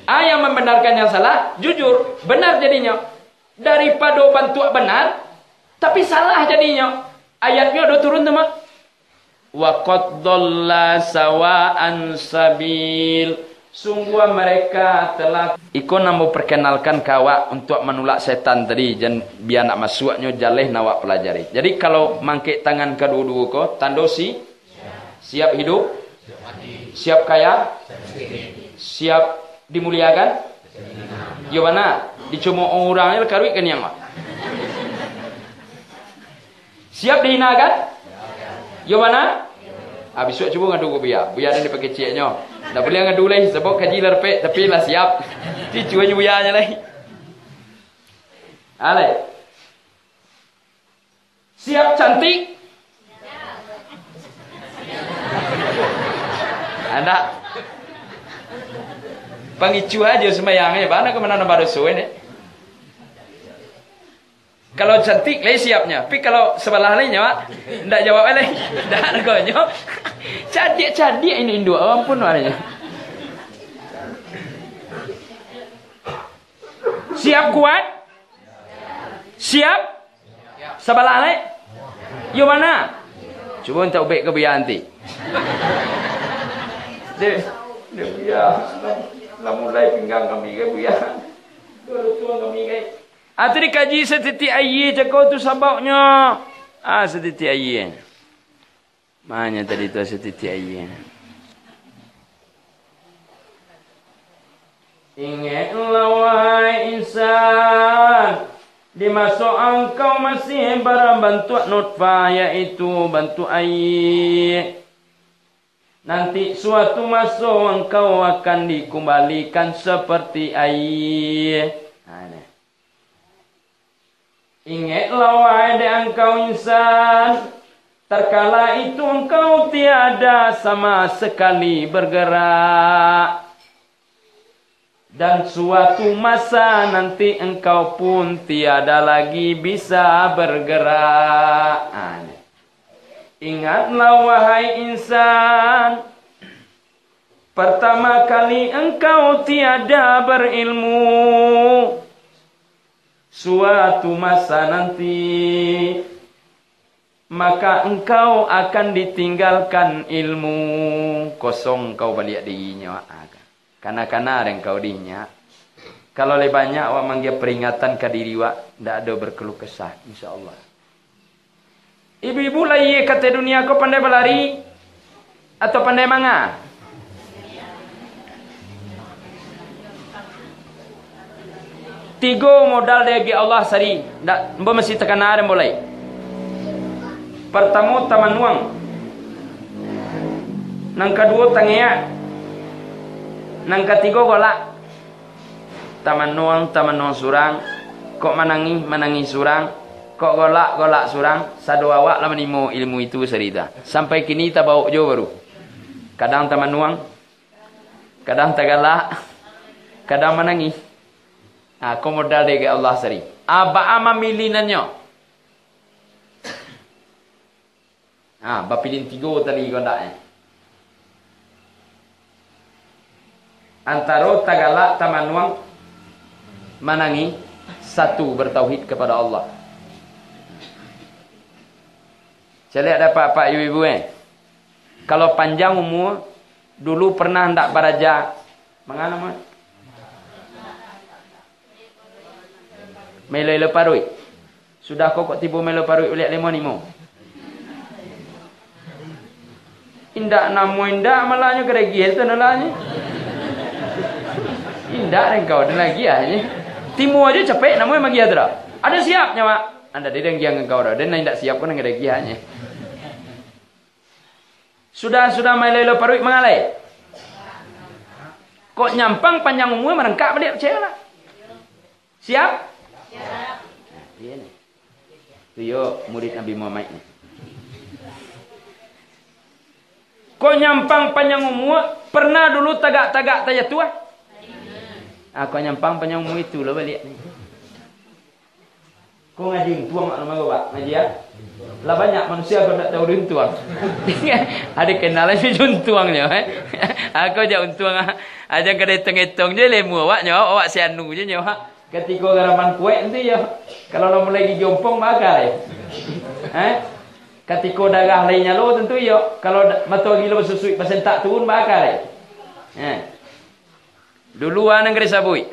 Yang membenarkan yang salah jujur, benar jadinya. Daripada bantu benar tapi salah jadinya. Ayatnya udah turun teman. Wa qad dhalla sawa'an sabil. Sungguh mereka telah ikut nak perkenalkan kawak untuk menolak setan tadi dan biar nak masuknya jaleh nawak pelajari. Jadi kalau mangkik tangan kedua-dua ko tandosi siap hidup, siap kaya, siap dimuliakan. Yo mana? Dicuma orang ni karui kan yang Siap dihinakan? Yo mana? Besok cuba ngadu ke buya. Buya ni pakai ceknya. Dah boleh ngadu lagi sebab kaji lerpek tapi lah siap. Ti cuba buyanya lagi. Ale. Siap cantik? Anda pangicu aja semayangnya, mana kemana baru suwe ni? Kalau cantik lagi siapnya, tapi kalau sebelah lainnya, Pak, ndak jawab lagi, ndak argonya. Cadik ini Indo, ampun warnanya. Siap kuat? Siap? Sebelah lain? Yo mana? Cuba untuk baik kebianti. Dia biar lah mulai pinggang kami ke biar. Kalau tuan kami ke. Tadi kaji setitik air cakap tu sabaknya. Setitik air. Mana tadi tu setitik air. Ingatlah wahai insan, di masa engkau masih berbentuk nutfah, yaitu bentuk air. Nanti suatu masa engkau akan dikembalikan seperti air. Ingatlah wahai engkau insan, terkala itu engkau tiada sama sekali bergerak. Dan suatu masa nanti engkau pun tiada lagi bisa bergerak. Ingatlah wahai insan, pertama kali engkau tiada berilmu. Suatu masa nanti, maka engkau akan ditinggalkan ilmu. Kosong kau balik dirinya. Kana-kana engkau dirinya. Kalau lebih banyak awak manggil peringatan ke diri awak, tidak ada berkeluh kesah, insyaAllah. Ibu-ibu lagi kata dunia kau pandai berlari atau pandai manga? Tiga modal dari Allah sari. Tak, mesti tekan ada mulai. Pertama taman nuang. Nang kedua tangea. Nang ketiga golak. Taman nuang surang. Kok menangi surang. Kok golak surang. Sadu awak lah menimo ilmu itu serita. Sampai kini tak bawa jauh baru. Kadang taman nuang. Kadang tagalak. Kadang menangi. Kau modal dari Allah sari. Apa mililannya? Bapilin tiga tadi kau tak. Antara tagalak taman nuang menangi satu bertauhid kepada Allah. Saya lihat dapat pak ibu-ibu Kalau panjang umur dulu pernah hendak beraja mengapa? Melo parui. Sudah kok tiba melo parui lihat lemon nimo. Indak namo indak malahnya keregi itu nalanya. Indak engkau dan lagi aja. Timu aja capek namanya magi ada. Ada siapnya, Pak. Anda dedeng yang engkau dah. Dan indak siap pun keregi aja. Sudah melo parui mengalai. Kok nyampang panjang umur merengkak balik cewek lah. Siap? Dia ni. Dia murid Nabi Muhammad ni. Kau nyampang panjang umur, pernah dulu tagak-tagak tanya tua? Kau nyampang panjang umur itu lah balik ni. Kau ngaji tuang nak nama kau pak? Ngaji ya? Lah banyak manusia kau tak tahu dia tuang. Ada kenalan si juntuangnya. Aku jauh untuang. Aja kena hitung-hitung je lemu awaknya, awak si anu je nyawa. Ketika garaman kuek nanti ya, kalau lo mulai jompong bakal Ketika darah lainnya lo tentu ya, kalau mata gila bersusui pasal tak turun bakal Dulu anang kena sabui.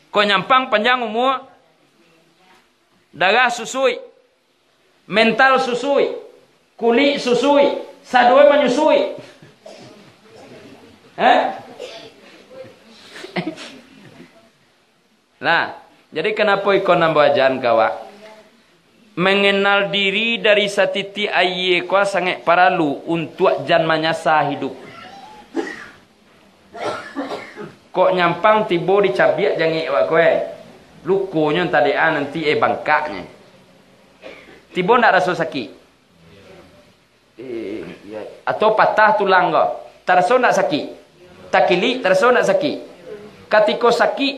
Kau nyampang panjang umur, darah susui, mental susui, kulit susui, sadoi menyusui. Nah, jadi kenapa ikon nambah ajan kawak? mengenal diri dari satiti aye ko sangat paralu untuk jan manyasa hidup. Kok nyampang tibo dicabiak jange wak kowe. Lukunya tadi nanti bangkaknya. Tibo ndak rasa sakit. Atau patah tulang ko. Terasa ndak sakit. Takili terasa ndak sakit. Katiko sakit,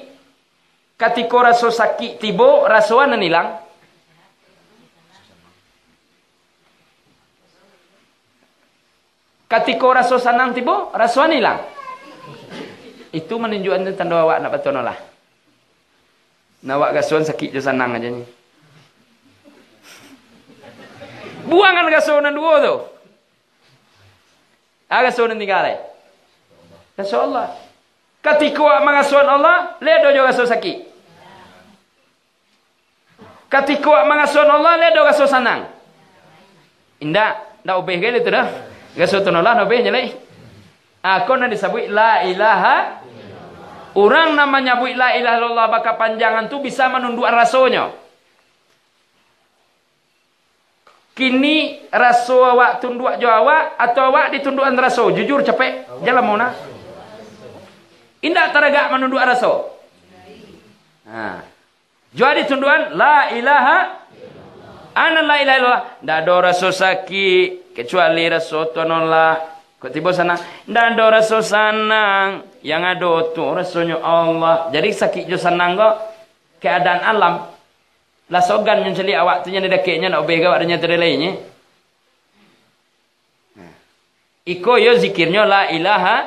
katiko rasa sakit tibo rasuan hilang. Katiko rasa sanang tibo rasuan hilang. Itu menunjukkan tanda awak nak betul lah. Nawak gasuan sakit je sanang aja ni. Buangan gasuan dua tu. Gasuan tinggal eh. Insya Allah. Ketika awak mengasuhan Allah, ledo juga gasuan sakit. Ketika awak mengasuhan Allah, ledo gasuan sanang. Indah, dah ubah gale tu dah. Gasuan tu nolah, ubah je leh. Aku nak disebut la ilaha. Orang namanya nyebut la ilaha illallah baka panjangan tu bisa menunduk rasanya. Kini raso awak tunduk jo awak atau awak ditundukan raso. Jujur capek jalan mana? Indak teragak menunduk raso. Jadi tundukan la ilaha. Ana la ilaha illallah. Ndak ada raso sakit kecuali raso tonollah. Kau tiba sana, dan ada rasa senang yang ada tu rasanya Allah. Jadi sakit jo senang kau keadaan alam. Lah sogan yang celi awak tu yang dekatnya nak obey awak dengan cara lainnya. Iko yo zikirnya la ilaha.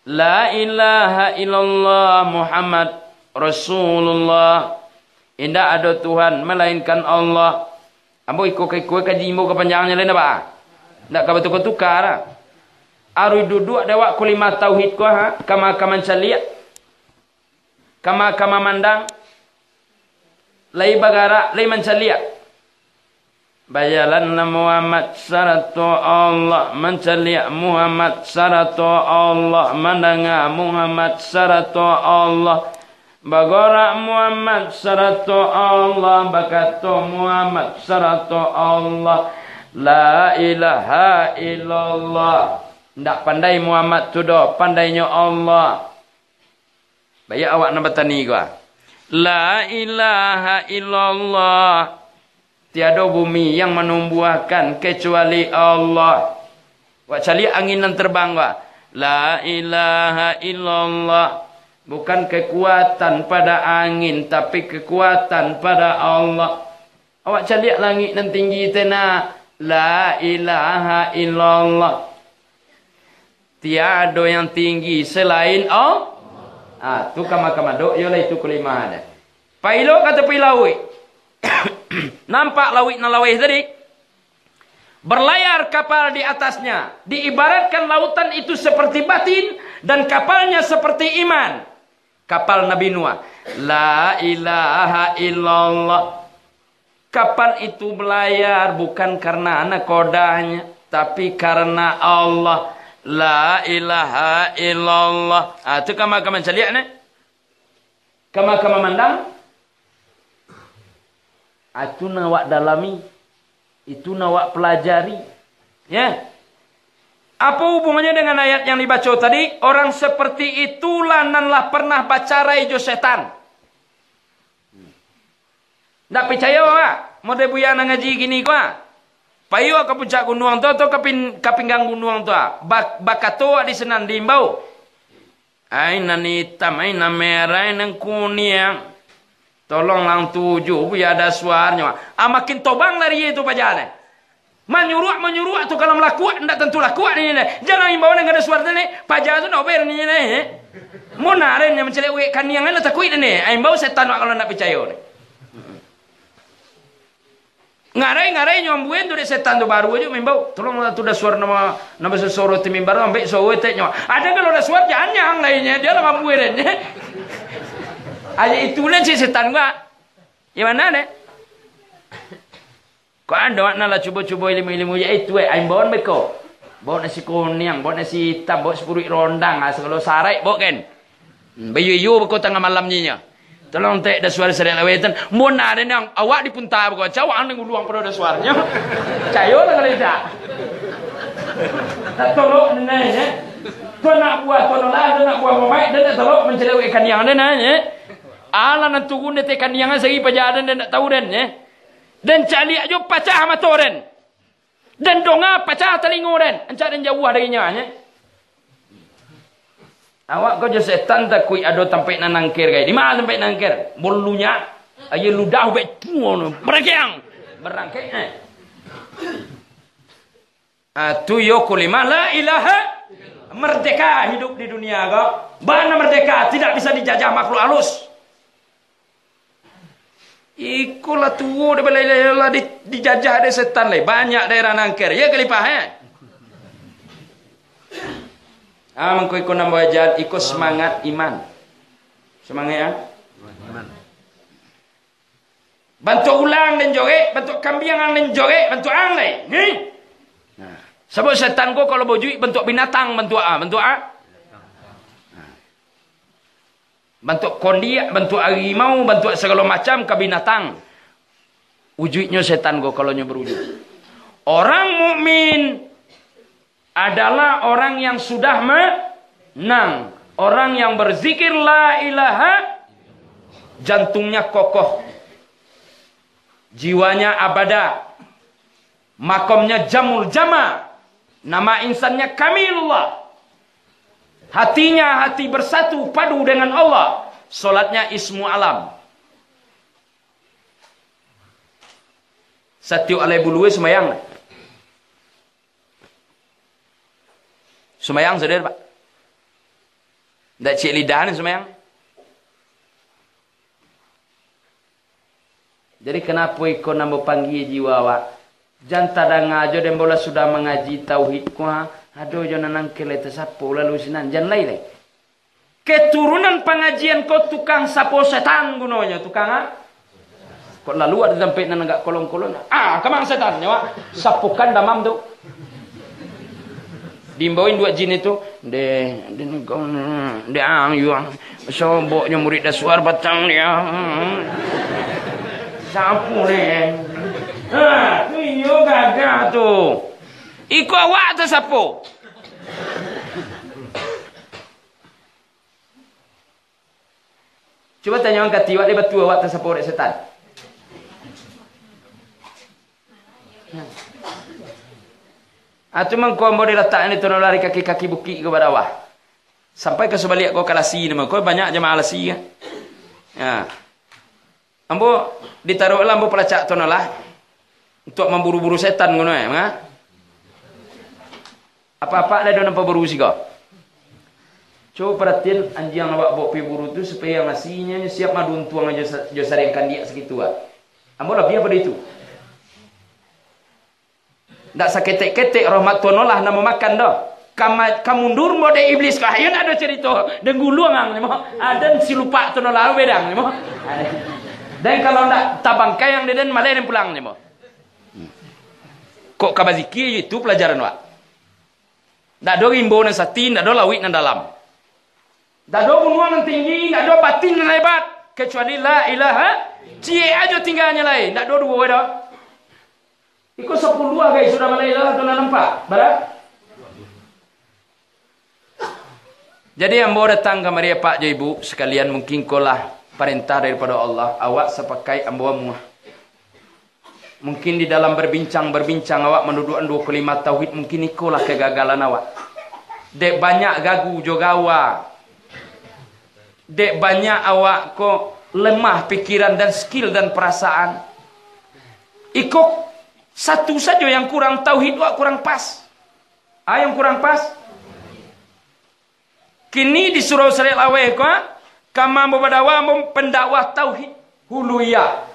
La ilaha illallah Muhammad Rasulullah. Indah ada Tuhan melainkan Allah. Ambo iko kaji mo kepanjangannya lain apa? Ndak ka betul tukar. Aru duduk ada wak kulimat tauhid ko ha, kama calia. Kama mandang. Lai bagara, lai mancalia. Bayalan Muhammad saratu Allah, mancalia Muhammad saratu Allah, mandanga Muhammad saratu Allah. Bagora Muhammad saratu Allah, bakato Muhammad saratu Allah. La ilaha illallah. Ndak pandai Muhammad tu do, pandainya Allah. Baik awak nak bertani gua. La ilaha illallah. Tiada bumi yang menumbuhkan kecuali Allah. Wak cali angin yang terbang gua. La ilaha illallah. Bukan kekuatan pada angin, tapi kekuatan pada Allah. Awak caliak langit dan tinggi tena. La ilaha illallah. Tiada yang tinggi selain Allah. Tu kama-kama dok. Yolah itu kelima ada. Pailo kata pilawik. Nampak lawik na lawih tadi. Berlayar kapal di atasnya. Diibaratkan lautan itu seperti batin. Dan kapalnya seperti iman. Kapal Nabi Nuh. La ilaha illallah. Kapal itu berlayar bukan karena anak kodahnya. Tapi karena Allah. La ilaha illallah. Itu kama-kama caliak ni. Kama-kama mandang. Itu nawak dalami. Itu nawak pelajari. Ya. Apa hubungannya dengan ayat yang dibaca tadi? Orang seperti itu lananlah pernah baca raijo setan. Tak percaya wak? Mau debuya ngaji gini kwa? Payo ke puncak gunung tu atau ke pinggang gunung tu? Bakato di senan dimbau. Aina hitam, aina merah, aina kuning. Tolong lang tujuh, biar ada suaranya. Makin tobang lari itu pajalan. Menyuruh tu kalau melakukan tidak tentu lakukan ni. Jangan imbau dengan ada suara ni. Pajak tu nak ber ni ni. Monarin yang mencelek kan yang lain takut ni. Imbau setan kalau nak percaya ni. Ngarai nyombuin tu setan tu baru aja imbau. Tolong tu dah suara nama sesorot tim baru ambil sowe teknya. Ada kalau ada suara jangan yang lainnya dia lah mampuin ni. Aja itulah si setan gua. Yang mana ni? Kau anda nak cuba-cuba ilmu-ilmu ya itu imbauan beko. Bawa nasi kuning, bawa nasi hitam, bawa sepuruk rondang. Kalau sarai bawa kan. Bayu-yu beko tengah malamnya. Tolong tek dah suara sedek lawetan. Mona ada yang awak dipunta berkau. Cawak anda nguluang pada suaranya. Cayo lah kalau tidak. Tak tolok neneknya. Tuan nak buat tuan lah, tuan nak buat mamaik, dan nak tolok mencelewek ikan yang ada nanya. Allah nak turun dia ikan yang segi pajaran dan nak tahu dan ya. Dan cali aja pacah matoren. Dan donga pacah telingo dan. Encak dan jauh darinya ya. Awak kau je setan tak kui ado sampai nanangkir gay. Di mana sampai nangkir? Bolunya aye ludah bet tuon berangkeng. Berangkeng. Tu yo kulima la ilaha merdeka hidup di dunia kau. Bana merdeka tidak bisa dijajah makhluk halus. Ikulah tuo de bela dijajah de setan le. Banyak daerah nangkir. Ya kelipah ya. Mengko ikut nambah ajar ikut semangat iman. Semangat ya? Iman. Bantu ulang dan joget, bantu kambiang dan joget, bantu ang le. Nah, sebab setan ko kalau bojui bentuk binatang, bentuk A. Bentuk kondia, bentuk harimau, bentuk segala macam ke binatang. Wujudnya setan ko kalau nya berwujud. Orang mukmin adalah orang yang sudah menang. Orang yang berzikir la ilaha, jantungnya kokoh, jiwanya abada, makomnya jamul jama, nama insannya kamilullah, hatinya hati bersatu padu dengan Allah, solatnya ismu alam. Satiu alai buluwe semayang. Semayang saudara Pak. Tak cik lidah ni semayang. Jadi kenapa ikut nama panggil jiwa awak? Jangan tak ngajo dan bola sudah mengaji tauhid kuah. Aduh jangan nangkel itu sapo lalu sinan jangan lain. Keturunan pengajian kau tukang sapo setan gunanya tukang kok lalu ada sampai nanggak kolong-kolong. Kemang setan nyawa sapukan damam tu. Dimbauin dua jin itu de yang soboknya murid dasar batang dia sapu ni tu iyo gagah tu iko awak tu sapu coba tanya orang kati awak dia betul awak tu sapu orang setan. Cuma kau mau diletakkan itu lari kaki-kaki bukit ke bawah. Sampai ke sebalik kau kalasi nama kau banyak jemaah alasi kan. Ya. Ambo ditaruhlah ambo pelacak tu lah untuk memburu-buru setan ngono ya, ha? Apa-apa ada dalam pemburu sih kau. Coba perhatiin anjing awak bawa pergi buru tu supaya nasinya siap madun tuang aja saringkan dia segitu ah. Ambo lebih apa itu? Tak saketek-ketek rahmat tonolah nama makan dah. Kamundur mode iblis kah? Ayun ada cerita. Dan guluang ang ada si lupa tonolah bedang ni mo. Dan kalau ndak tabangkai yang deden malah yang pulang ni mo. Kok kabaziki itu pelajaran wak. Ndak do rimbo nan sati, ndak do lawit nan dalam. Ndak do bunuan nan tinggi, ndak do batin nan hebat kecuali la ilaha. Cie aja tinggalnya lain. Ndak do dua dah. Ikut 10 guys sudah malailah tu nampak. Barat. Jadi ambo datang ke Maria Pak je ibu sekalian mungkin kolah perintah daripada Allah awak sepakai ambo muah. Mungkin di dalam berbincang awak mendudukan dua kalimat tauhid mungkin ikolah kegagalan awak. Dek banyak gagu jogawa. Dek banyak awak kok lemah pikiran dan skill dan perasaan. Ikut satu saja yang kurang tauhid wak kurang pas. Yang kurang pas. Kini disuruh seret lawe ko kama membadawa pendakwah tauhid huluyah.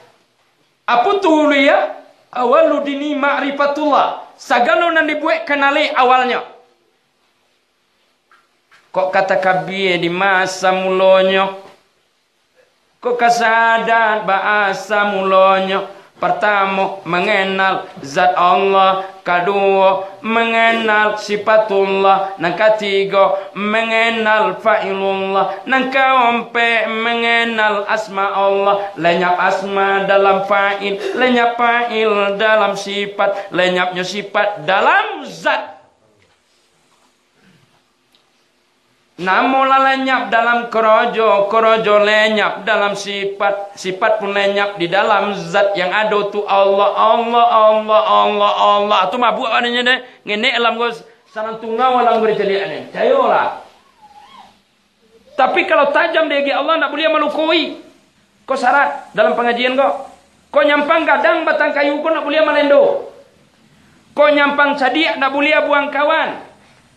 Apa tu huluyah? Awaludini ma'rifatullah. Sagalo nan dibuat kenali awalnya. Kok kata kabie di masa mulonyo. Kok kasadat bahasa mulonyo. Pertama, mengenal zat Allah. Kedua, mengenal sifatullah. Yang ketiga, mengenal fa'ilullah. Yang keempat, mengenal asma Allah. Lenyap asma dalam fa'il, lenyap fa'il dalam sifat, lenyapnya sifat dalam zat. Namun lenyap dalam korojo, korojo lenyap dalam sifat, sifat pun lenyap di dalam zat yang ada tu Allah, Allah, Allah, Allah, Allah. Tu mah buat adanya deh. Ngene alam gos sanang tungau alam gori jeliak ni. Cayolah. Tapi kalau tajam dia Allah nak boleh melukui. Kau syarat dalam pengajian kau. Kau nyampang gadang batang kayu kau nak boleh melendo. Kau nyampang cadiak nak boleh buang kawan.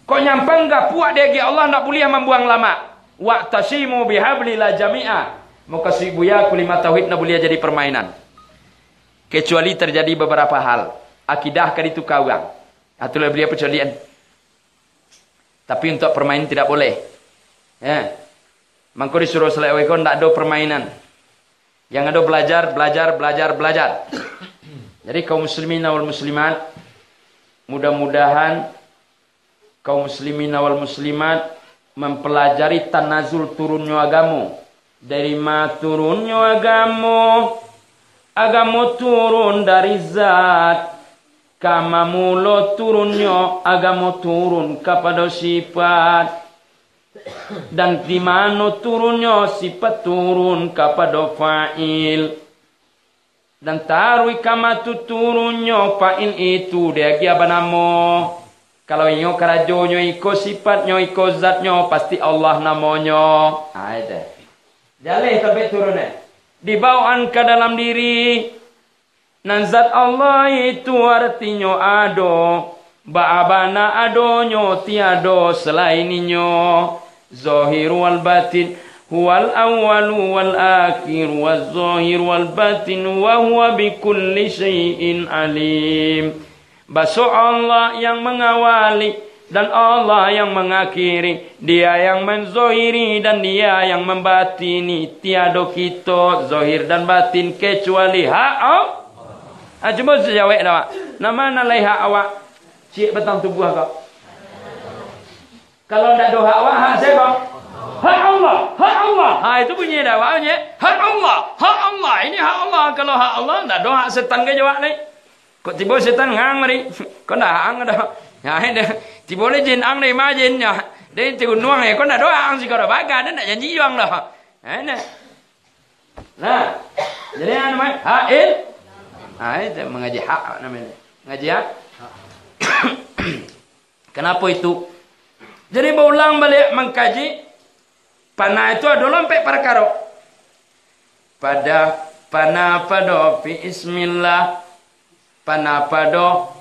Kau nyampang gak puak dia Allah nak boleh membuang lama. Wa'tasimu bihablillah jami'a. Muka si buya kulima tauhid nak boleh jadi permainan. Kecuali terjadi beberapa hal. Akidah kan itu kawang. Itulah beliau percalian. Tapi untuk permainan tidak boleh. Ya. Mangko disuruh selewai kau tak ada permainan. Yang ada belajar, belajar, belajar, belajar. Jadi kaum muslimin wal muslimat, mudah-mudahan kaum muslimin wal muslimat mempelajari tanazul turunnya agama. Dari ma turunnya agama? Agama turun dari zat. Kama mula turunnya agama turun kepada sifat. Dan di mana turunnya sifat turun kepada fa'il. Dan tarui kama tu turunnya fa'il itu dia apa nama? Kalau nyo karajonyo iko sifatnya iko zatnya pasti Allah namanya. Ada. Jaleh sampai turunnya. Dibawaan ke dalam diri. Nan zat Allah itu artinya ada. Ba'abana adonyo tiado selaininyo. Zahir wal batin. Huwal awalu wal akhir. Wal zahir wal batin. Wa huwa bikulli syai'in alim. Basuh Allah yang mengawali dan Allah yang mengakhiri. Dia yang menzohiri dan dia yang membatini. Tiada kita zohir dan batin kecuali hak Allah. Cuba sejawab awak. Nama nalai hak awak. Cik betang tubuh kau. Kalau tidak ada hak awak, hak siapa? Hak Allah. Hak Allah. Itu bunyi dah awaknya. Hak Allah. Hak Allah. Ini hak Allah. Kalau hak Allah, tidak ada hak setan ke jawab ni. Kok tiba setan ngang mari. Kau dah ang dah. Ya dah. Tiba le jin ang ni ma jin ya. Dia tu nuang ni kau dah doa ang si kau dah baga dah nak janji juang dah. Nah. Jadi apa namanya? Ha'il. Itu mengaji hak namanya. Mengaji hak. Kenapa itu? Jadi berulang balik mengkaji. Panah itu adalah empat perkara. Panah pada fi ismillah. Panah pada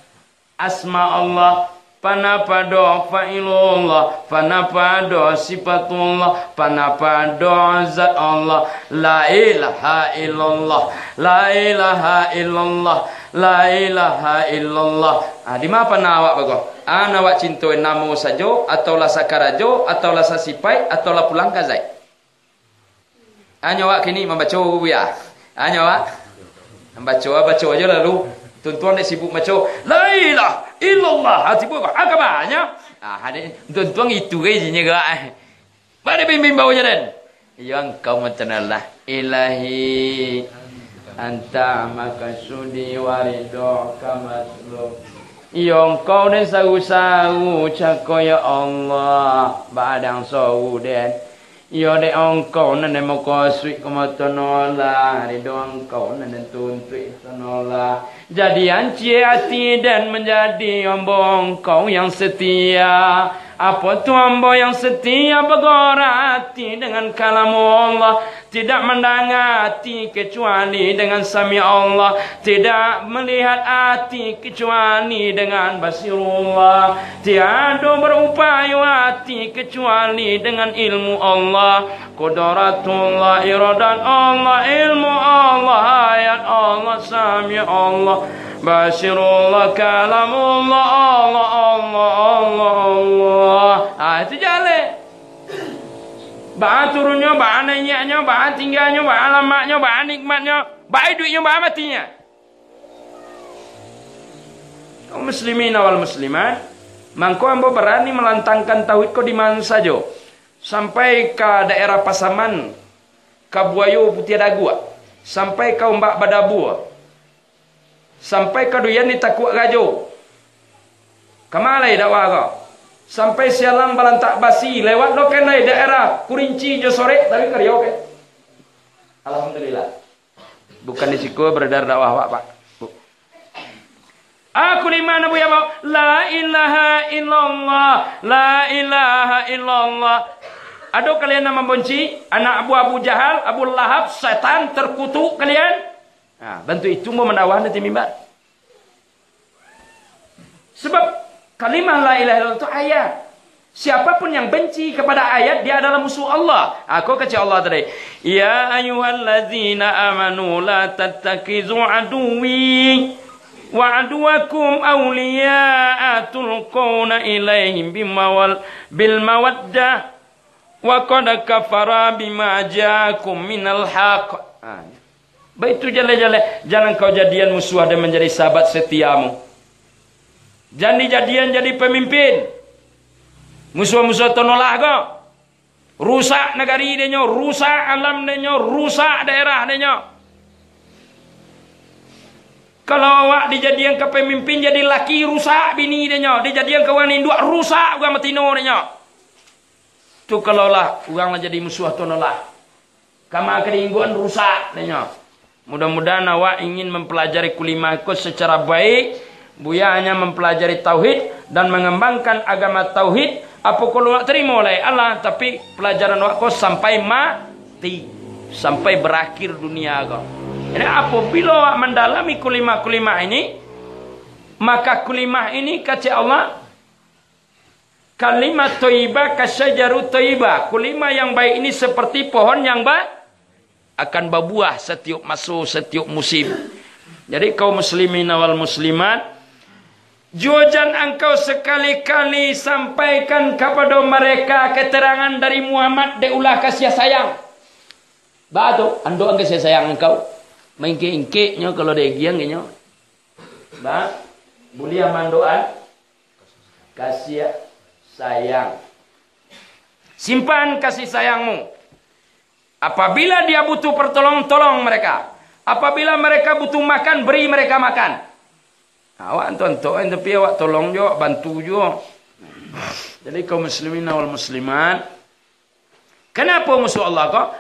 asma Allah, panah pada fa'ilullah, panah pada sifatullah, panah pada zat Allah. La ilaha illallah, la ilaha illallah, la ilaha illallah. Di mana panah awak bagus? Awak cinta namo saja, atau lah sakarajo, atau lah sasipai, atau lah pulang kazai. Awak kini membaca ya. Awak membaca aja lalu. Tuan-tuan dia sibuk macam la ilaha illallah. Sibuk agamanya. Tuan-tuan itu kejinya ke. Pada bimbing baunya dan. Yang kau macam Allah. Ilahi anta makasudi warido kamaslub. Yang kau dan sahu-sahu cakap ya Allah. Badang sahu dan. Yo de engkau nan mo ko sui ko matonola ridho engkau nan tuntui tonola. Jadi anci hati dan menjadi hamba engkau yang setia. Apa tu hamba yang setia berhati dengan kalam Allah. Tidak mendangati kecuali dengan sami Allah. Tidak melihat hati kecuali dengan basirullah. Tiada berupaya hati kecuali dengan ilmu Allah. Qudratullah, iradat Allah, ilmu Allah, ayat Allah, sami Allah, basirullah, kalamullah, Allah, Allah, Allah, Allah. Itu jalan. Bahan turunnya, bahan naiknya, bahan tinggalnya, bahan lamaknya, bahan nikmatnya, bahan duitnya, bahan matinya. Kaum muslimin wal muslimat, mangko ambo berani melantangkan tauhid ko di mana saja. Sampai ke daerah Pasaman, ke Buayo Putih Dagua, sampai ke Umbak Badabua, sampai ke Duyan di Takuk Gajo. Kemalai dakwah kau. Sampai sialang Balantak Basi, lewat lo kenai daerah Kurinci jo sore tapi kerja oke. Alhamdulillah. Bukan di siku beredar dakwah Pak. Aku di mana Bu ya Pak? La ilaha illallah, la ilaha illallah. Aduh kalian nama benci anak Abu Jahal, Abu Lahab, setan terkutuk kalian. Nah, bantu itu mau mendakwah nanti mimbar. Sebab kalimah la ilaha illallah itu ayat. Siapapun yang benci kepada ayat, dia adalah musuh Allah. Aku kata Allah tadi, ya ayyuhalladzina amanu la tattakizu aduwi wa aduwakum awliya'a tulqawna ilaihim bil mawaddah wa qad kafara bima ja'akum minal haq. Baik itu jale-jale, jangan kau jadian musuh dan menjadi sahabat setiamu. Jangan dijadian jadi pemimpin. Musuh-musuh tenolah kau. Rusak negari dia, rusak alam dia, rusak daerah dia. Kalau awak dijadikan ke pemimpin jadi laki rusak bini dia, dijadikan ke wanita induk rusak orang matino dia. Tu kalau lah orang jadi musuh tenolah. Kama keringguan rusak dia. Mudah-mudahan awak ingin mempelajari kulimah ikut secara baik. Buya hanya mempelajari tauhid dan mengembangkan agama tauhid. Apa kalau nak terima oleh Allah, tapi pelajaran awak sampai mati, sampai berakhir dunia kau. Jadi apabila awak mendalami kulimah-kulimah ini, maka kulimah ini kata Allah, kalimat thayyibah kasyajarut thayyibah. Kulimah yang baik ini seperti pohon yang akan berbuah setiap masa, setiap musim. Jadi kaum muslimin wal muslimat, jangan engkau sekali-kali sampaikan kepada mereka keterangan dari Muhammad de ulah kasih sayang. Batu, ando ang kasih sayang engkau. Maingke-ingke-nya kalau dia giang nya. Ba, bulia mandoan kasih sayang. Simpan kasih sayangmu. Apabila dia butuh pertolong-tolong mereka. Apabila mereka butuh makan, beri mereka makan. Awak tonton tapi awak tolong juga, bantu juga. Jadi kaum muslimin wal muslimat, kenapa musuh Allah kau?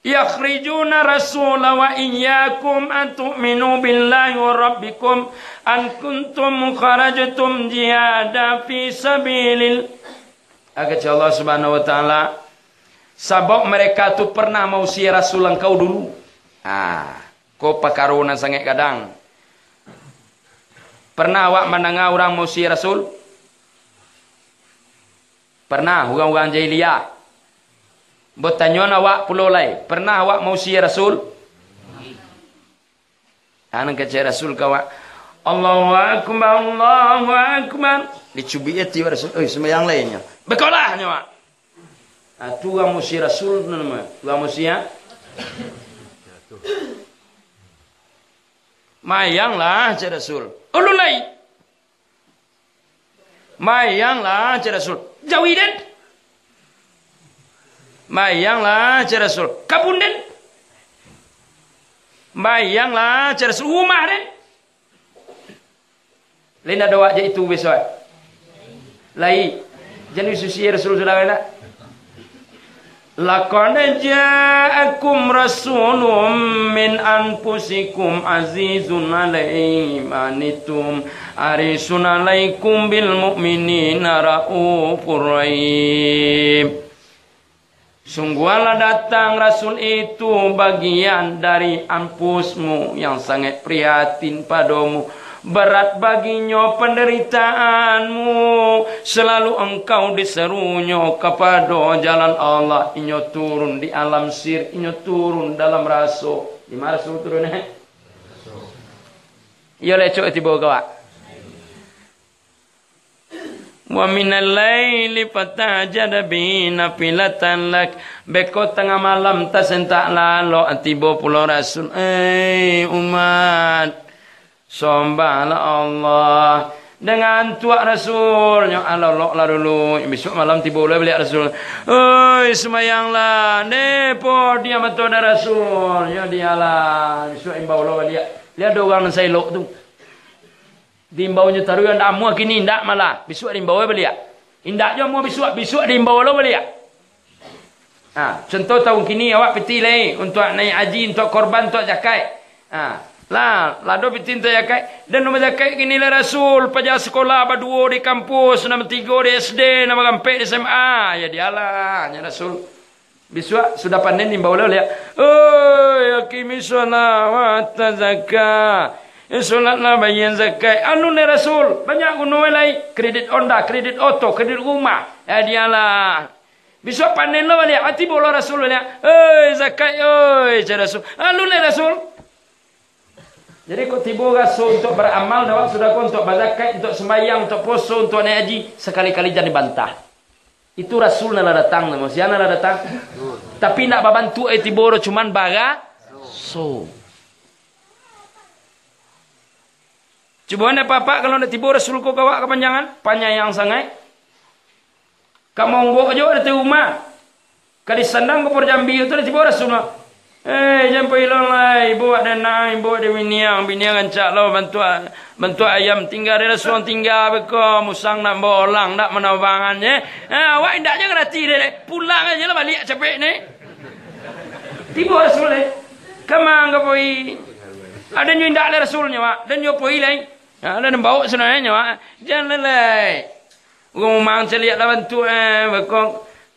Yakhrijuna rasula wa iyyakum an tu'minu billahi wa rabbikum an kuntum kharajtum jihada fi sabilil. Kata Allah Subhanahu wa taala, sebab mereka tu pernah mau si rasul engkau dulu. Kau pakaruna sangat kadang. Pernah awak mendengar orang mau si rasul? Pernah orang-orang jahiliyah. Bertanya awak pulau lain. Pernah awak mau si rasul? Anak kecil rasul kawak. Allahu akbar, Allahu akbar. Dicubi eti rasul. Sembahyang lainnya. Bekolah nyawa. Tu orang mau si rasul nama. Orang mau si ya? Mayanglah cik rasul. Ululai. Mayanglah cik rasul. Jawidan. Mayanglah cik rasul. Kabunden. Mayanglah cik rasul. Rumah den. Lain ada wajah itu besok. Lai. Jangan susi rasul sudah kena. Laqad ja'akum rasulun min anfusikum azizun 'alaihi ma anittum harisun 'alaikum bil mu'minina raufur rahim. Sungguhlah datang rasul itu bagian dari anfusmu yang sangat prihatin padamu. Berat baginya penderitaanmu. Selalu engkau diserunya kepada jalan Allah. Inyo turun di alam sir. Inyo turun dalam rasul. Di mana rasul turun Ya lecok tiba kawak. Wa minal laili fatajada bihi nafilatan lak. Beko tengah malam tasentak lalo tiba pula rasul. Umat, sembahlah Allah dengan tuak Rasulnya. Allah lah dulu. Besok malam tiba boleh beli Rasul. Oi, semayanglah. Nepo dia betul ada Rasul. Ya dialah. Besok imbau lo lihat. Lihat ada orang saya lok tu. Diimbaunya taruhan dak mua kini ndak malah. Besok diimbau beli. Indak je mua besok diimbau lo beli. Contoh tahun kini awak peti lagi untuk naik haji, untuk korban, untuk zakat. Lado peti untuk zakat. Dan nama zakat kini lah Rasul. Pajak sekolah berdua di kampus, nama 3 di SD, nama rampek di SMA. Ya dialah, ya Rasul. Besok sudah pandai diimbau lo lihat. Oh, kimi sholawat zakat. Solatlah bagian zakat. Anu ni Rasul. Banyak gunung lain. Kredit Honda, kredit auto, kredit rumah. Ya dialah. Besok panen lo balik. Hati bola Rasul balik. Oi zakat. Oi cik Rasul. Anu ni Rasul. Jadi kau tiba Rasul untuk beramal. Dawak sudah kau untuk berzakat, untuk sembahyang, untuk poso, untuk naik haji. Sekali-kali jadi bantah. Itu Rasul nala datang. Manusia nala datang. Tapi nak bantu tiba cuman baga. So. Coba anda papa kalau nak tiba Rasul kau kawak kepanjangan. Panyayang sangat. Kamu ngok aja ada di rumah. Kali sandang ke Jambi itu ada tiba Rasul. Jangan hilang lah. Ibu ada nak, ibu ada biniang ancak lah bantu ayam tinggal ada Rasul tinggal beko musang nak bolang nak menawangannya. Awak indak je ngerti dia. Pulang aja lah balik capek ni. Tiba Rasul ni. Kamang kapoi. Ada nyu indak ada Rasulnya wak. Dan nyu poi lain. Ada yang bawa sebenarnya wak. Jangan lelai. Rumah celiak lah bantu bekong.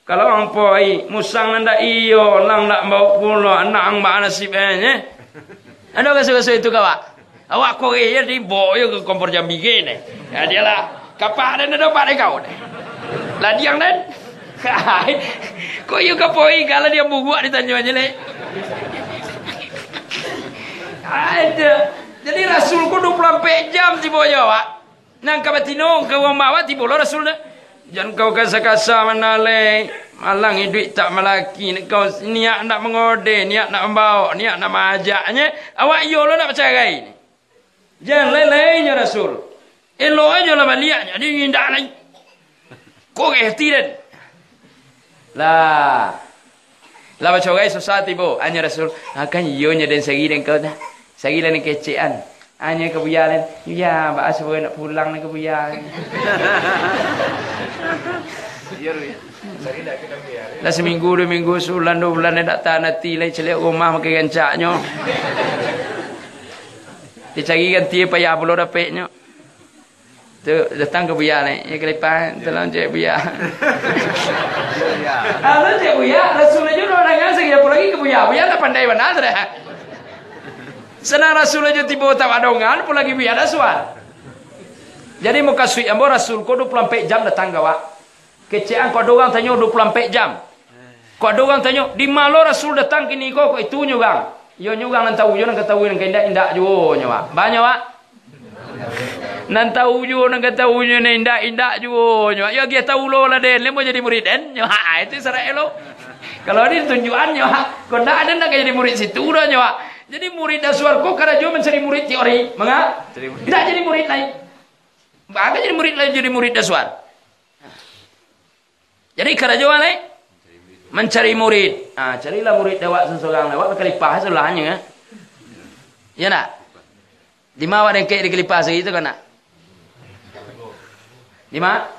Kalau orang poi musang nanda iyo lang nak bawa pulo anak ang ba nasib Ada kaso-kaso itu kawak. Awak Korea di boyo ke kompor Jambi gini. Ya dialah kapak dan ada pak kau deh. Lah diang dan. Kok you ke poi kalau dia buat ditanya aja le. Ada. Jadi Rasul ku 24 jam di boyo awak. Nang kabatino ke wong bawa tiba lo Rasul dah. Jangan kau kasa-kasa menalai. Malang duit tak melaki. Kau niat nak mengode, niat nak membawa, niat nak majaknya. Awak yo lo nak bercerai. Jangan lelainya Rasul. Elok aja lah baliaknya. Dia indah lagi. Kau kehti dan. Lah bercerai susah tiba. Hanya Rasul. Akan iyonya dan segi dan kau dah. Segi lah ni kecean. Hanya kebuyalan. Ya, Mbak Aswa nak pulang ni kebuyalan. Dah seminggu, 2 minggu, sebulan, 2 bulan dah datang nanti lah celik rumah makan gancaknya. Dia cari ganti payah puluh dapatnya. Tu datang kebuyalan. Ya kelepas, tolong cek buya. Tolong cek buya. Rasul aja orang ngasih dia lagi kebuya. Buya tak pandai benar dah. Senang Rasul aja tiba tak adongan pun lagi biar ada suar. Jadi muka suik ambo Rasul ko 24 jam datang gawak. Kecean ko dorang tanya 24 jam. Ko dorang tanya di malo Rasul datang kini ko itu nyugang. Yo nyugang nan tahu yo nan ketahui nan indak jo nyawa. Banyak wak. Nan tahu jo nan ketahui nan indak jo nyawa. Yo dia tahu lo lah den, lemo jadi murid den. Nyawa itu serai lo. Kalau ini tunjukan nyawa, ko ndak ada nak jadi murid situ dah nyawa. Jadi murid dasar kok karajo mencari murid teori, mengapa? Tidak jadi murid lain. Bahkan jadi murid lain jadi murid dasar. Jadi karajo lain mencari murid. Carilah murid dawak seseorang lewat kelipah sebelahnya. Ya nak? Di mana ada kek di kelipah segitu kan nak? Di mana?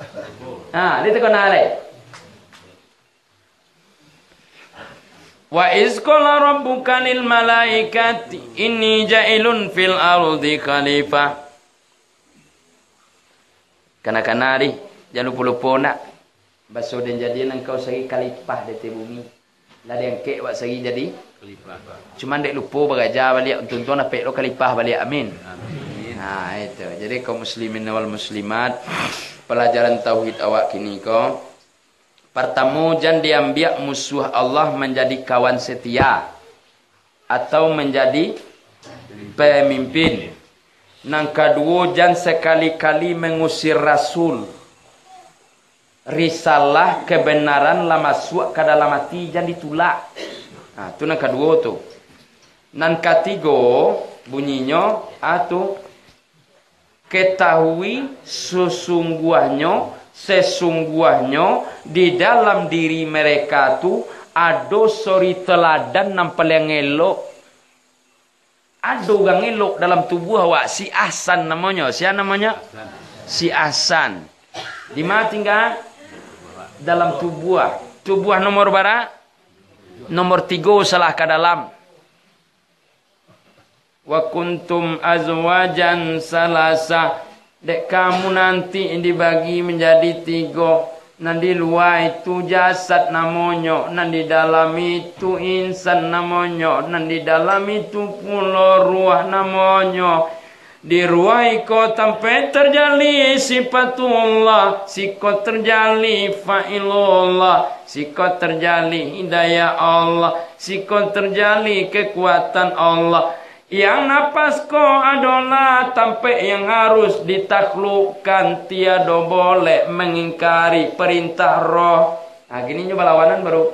Itu kan alai. Wa iz qala rabbuka lil malaikati inni ja'ilun fil ardi khalifah. Kana-kana jangan lupa-lupa nak. Baso dan jadian engkau segi khalifah di bumi. Lah yang kek wak segi jadi khalifah. Cuman dek lupa beraja balik untuk nak pek lo khalifah balik. Amin. Amin. Itu. Jadi kaum muslimin wal muslimat, pelajaran tauhid awak kini ko. Pertama, jangan diambil musuh Allah menjadi kawan setia atau menjadi pemimpin. Yang kedua, jangan sekali-kali mengusir Rasul. Risalah kebenaran lah masuk ke dalam hati, jangan ditolak. Itu yang kedua tu. Yang ketiga, bunyinya atau ketahui sesungguhnya di dalam diri mereka tu ada suri teladan nampal yang elok. Ada orang elok dalam tubuh awak. Si Ahsan namanya. Siapa namanya? Si Ahsan. Di mana tinggal? Dalam tubuh. Tubuh nomor berapa? Nomor 3 salah ke dalam. Wa kuntum azwajan salasa. Dek kamu nanti dibagi menjadi 3. Nan di luar itu jasad namanya, nan di dalam itu insan namanya, nan di dalam itu pula ruah namanya. Di ruah iko sampai terjali sifatullah, siko terjali fa'ilullah, siko terjali hidayah Allah, siko terjali kekuatan Allah. Yang napas ko adalah tampe yang harus ditaklukkan, tiada boleh mengingkari perintah roh. Nah, gini coba lawanan baru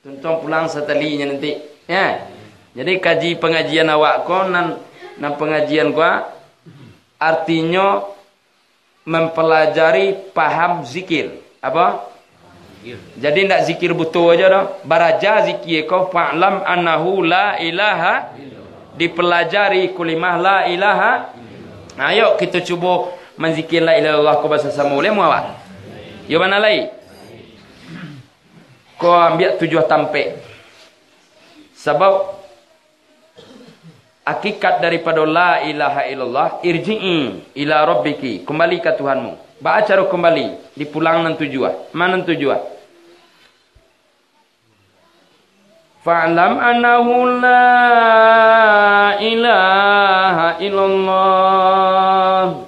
tuntun pulang setelahnya nanti. Ya. Jadi kaji pengajian awak ko nan pengajian gua artinya mempelajari paham zikir. Apa? Jadi ndak zikir butuh aja dah. Baraja zikir ko fa'lam annahu la ilaha, dipelajari kulimah la ilaha. Nah, yuk kita cuba menzikir la ilaha illallah ko bahasa sama boleh muawak. Yo mana lai? Ko ambil 7 tampek. Sebab hakikat daripada la ilaha illallah, irji'i ila rabbiki, kembali ke Tuhanmu. Baca kembali, dipulang nan tujuan. Mana tujuan? Fa'lam annahu la ilaha illallah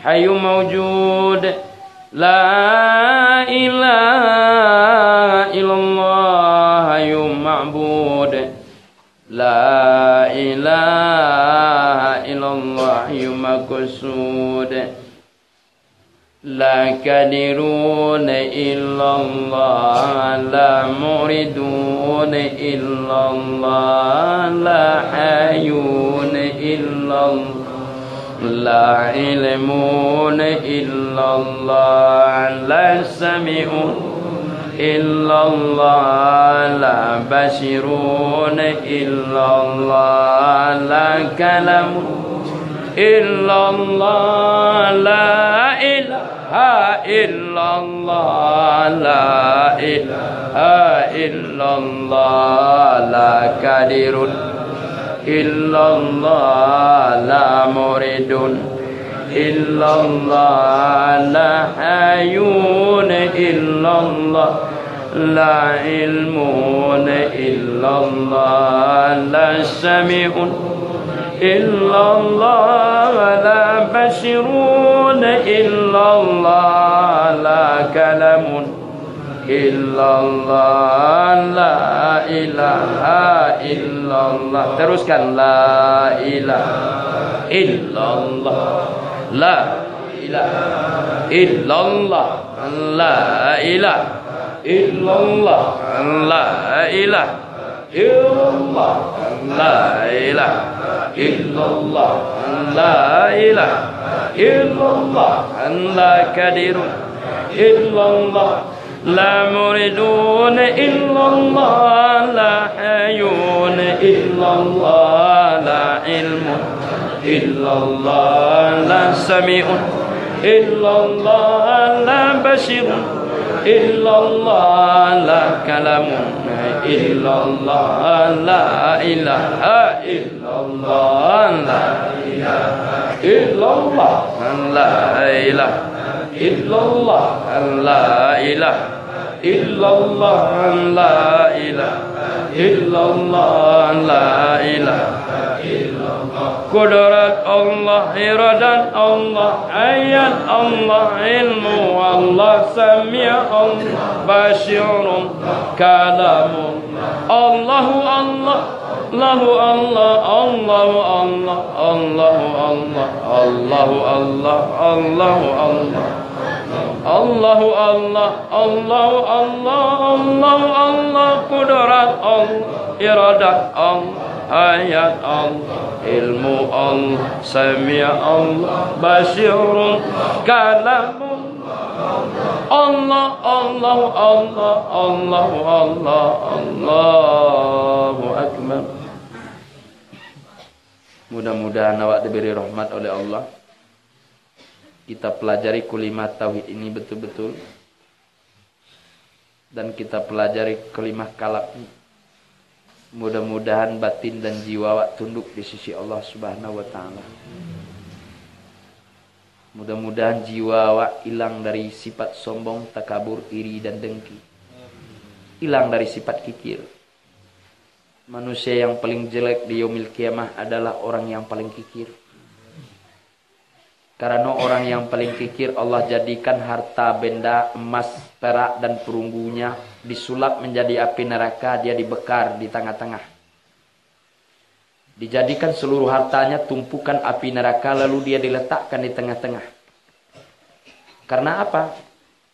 hayyu mawjud, la ilaha illallah hayyu ma'bud, la ilaha illallah hayyu maqsud, la kadirun illallah, la muridun illallah, la hayun illallah, la ilmun illallah, la sami'un illallah, la basirun illallah, la kalamun illallah, la ilaha illallah, la ilaha illallah, la kadirun illallah, la muridun illallah, la hayun illallah, la ilmun illallah, la sami'un illallah, la basirun illallah, la kalamun illallah, la ilaha illallah. Teruskan, la ilaha illallah, la ilaha illallah, la ilaha illallah, la ilaha illallah, la ilaha illallah, la ilaha illallah, la kadirun illallah, la muridun illallah, la hayun illallah, la ilmun illallah, la sami'un illallah, la basirun illallah, la kalamun illallah, la ilaha illallah, la ilaha illallah, la ilaha illallah, la ilaha illallah, la ilaha illallah, la ilaha illallah. Qudrat Allah, iradat Allah, ayat Allah, ilmu Allah, sami' Allah, basyirun kalamun Allahu Allah, Allahu Allah, Allahu Allah, Allahu Allah, Allahu Allah, Allahu Allah, Allahu Allah, Allahu Allah, Allahu Allah, qudrat Allah, iradat Allah, ayat Allah, ilmu Allah, sami' Allah, basyirun kalamun Allah, Allah, Allah, Allah, Allah, Allahu Akbar. Mudah-mudahan awak diberi rahmat oleh Allah. Kita pelajari kalimat tauhid ini betul-betul. Dan kita pelajari kalimat kalam. Mudah-mudahan batin dan jiwa awak tunduk di sisi Allah Subhanahu wa taala. Mudah-mudahan jiwa awak hilang dari sifat sombong, takabur, iri dan dengki. Hilang dari sifat kikir. Manusia yang paling jelek di yaumil kiamah adalah orang yang paling kikir. Karena orang yang paling kikir Allah jadikan harta benda, emas, perak dan perunggunya disulap menjadi api neraka, dia dibekar di tengah-tengah. Dijadikan seluruh hartanya tumpukan api neraka lalu dia diletakkan di tengah-tengah. Karena apa?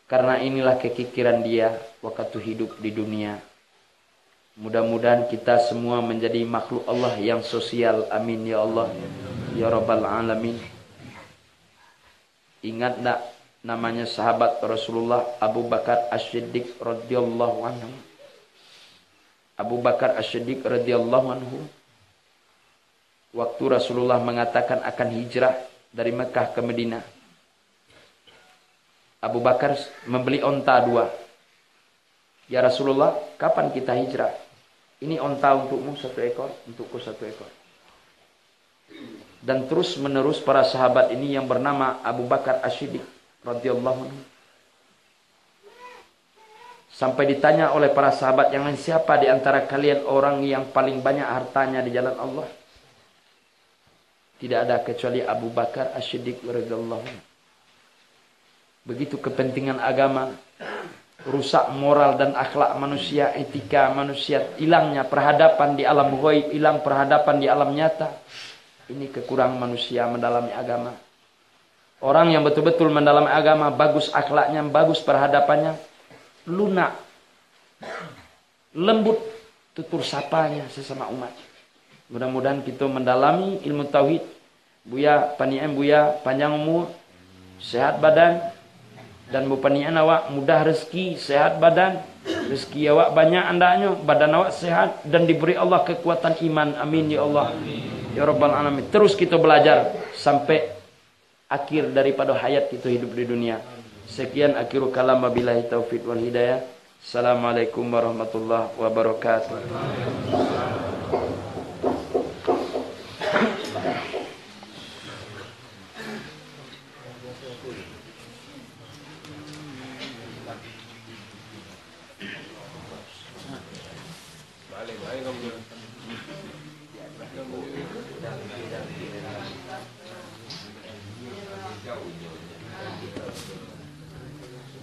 Karena inilah kekikiran dia waktu hidup di dunia. Mudah-mudahan kita semua menjadi makhluk Allah yang sosial. Amin ya Allah. Ya Rabbal Alamin. Ingat tak namanya sahabat Rasulullah Abu Bakar As-Siddiq radhiyallahu anhu. Abu Bakar As-Siddiq radhiyallahu anhu. Waktu Rasulullah mengatakan akan hijrah dari Mekah ke Madinah, Abu Bakar membeli onta 2. Ya Rasulullah, kapan kita hijrah? Ini onta untukmu 1 ekor, untukku 1 ekor. Dan terus menerus para sahabat ini yang bernama Abu Bakar As-Siddiq radhiyallahu anhu. Sampai ditanya oleh para sahabat yang lain, siapa di antara kalian orang yang paling banyak hartanya di jalan Allah? Tidak ada kecuali Abu Bakar As-Siddiq radhiyallahu anhu. Begitu kepentingan agama, rusak moral dan akhlak manusia, etika manusia, hilangnya perhadapan di alam ghaib, hilang perhadapan di alam nyata. Ini kekurangan manusia mendalami agama. Orang yang betul-betul mendalami agama, bagus akhlaknya, bagus perhadapannya, lunak, lembut tutur sapanya sesama umat. Mudah-mudahan kita mendalami ilmu tauhid. Buya panien buya panjang umur, sehat badan, dan bu panien awak mudah rezeki, sehat badan, rezeki awak banyak andaknya, badan awak sehat dan diberi Allah kekuatan iman. Amin ya Allah. Ya Rabbal Alamin. Terus kita belajar sampai akhir daripada hayat kita hidup di dunia. Sekian akhiru kalam, wabillahi taufiq wal hidayah. Assalamualaikum warahmatullahi wabarakatuh. Baik, kamu.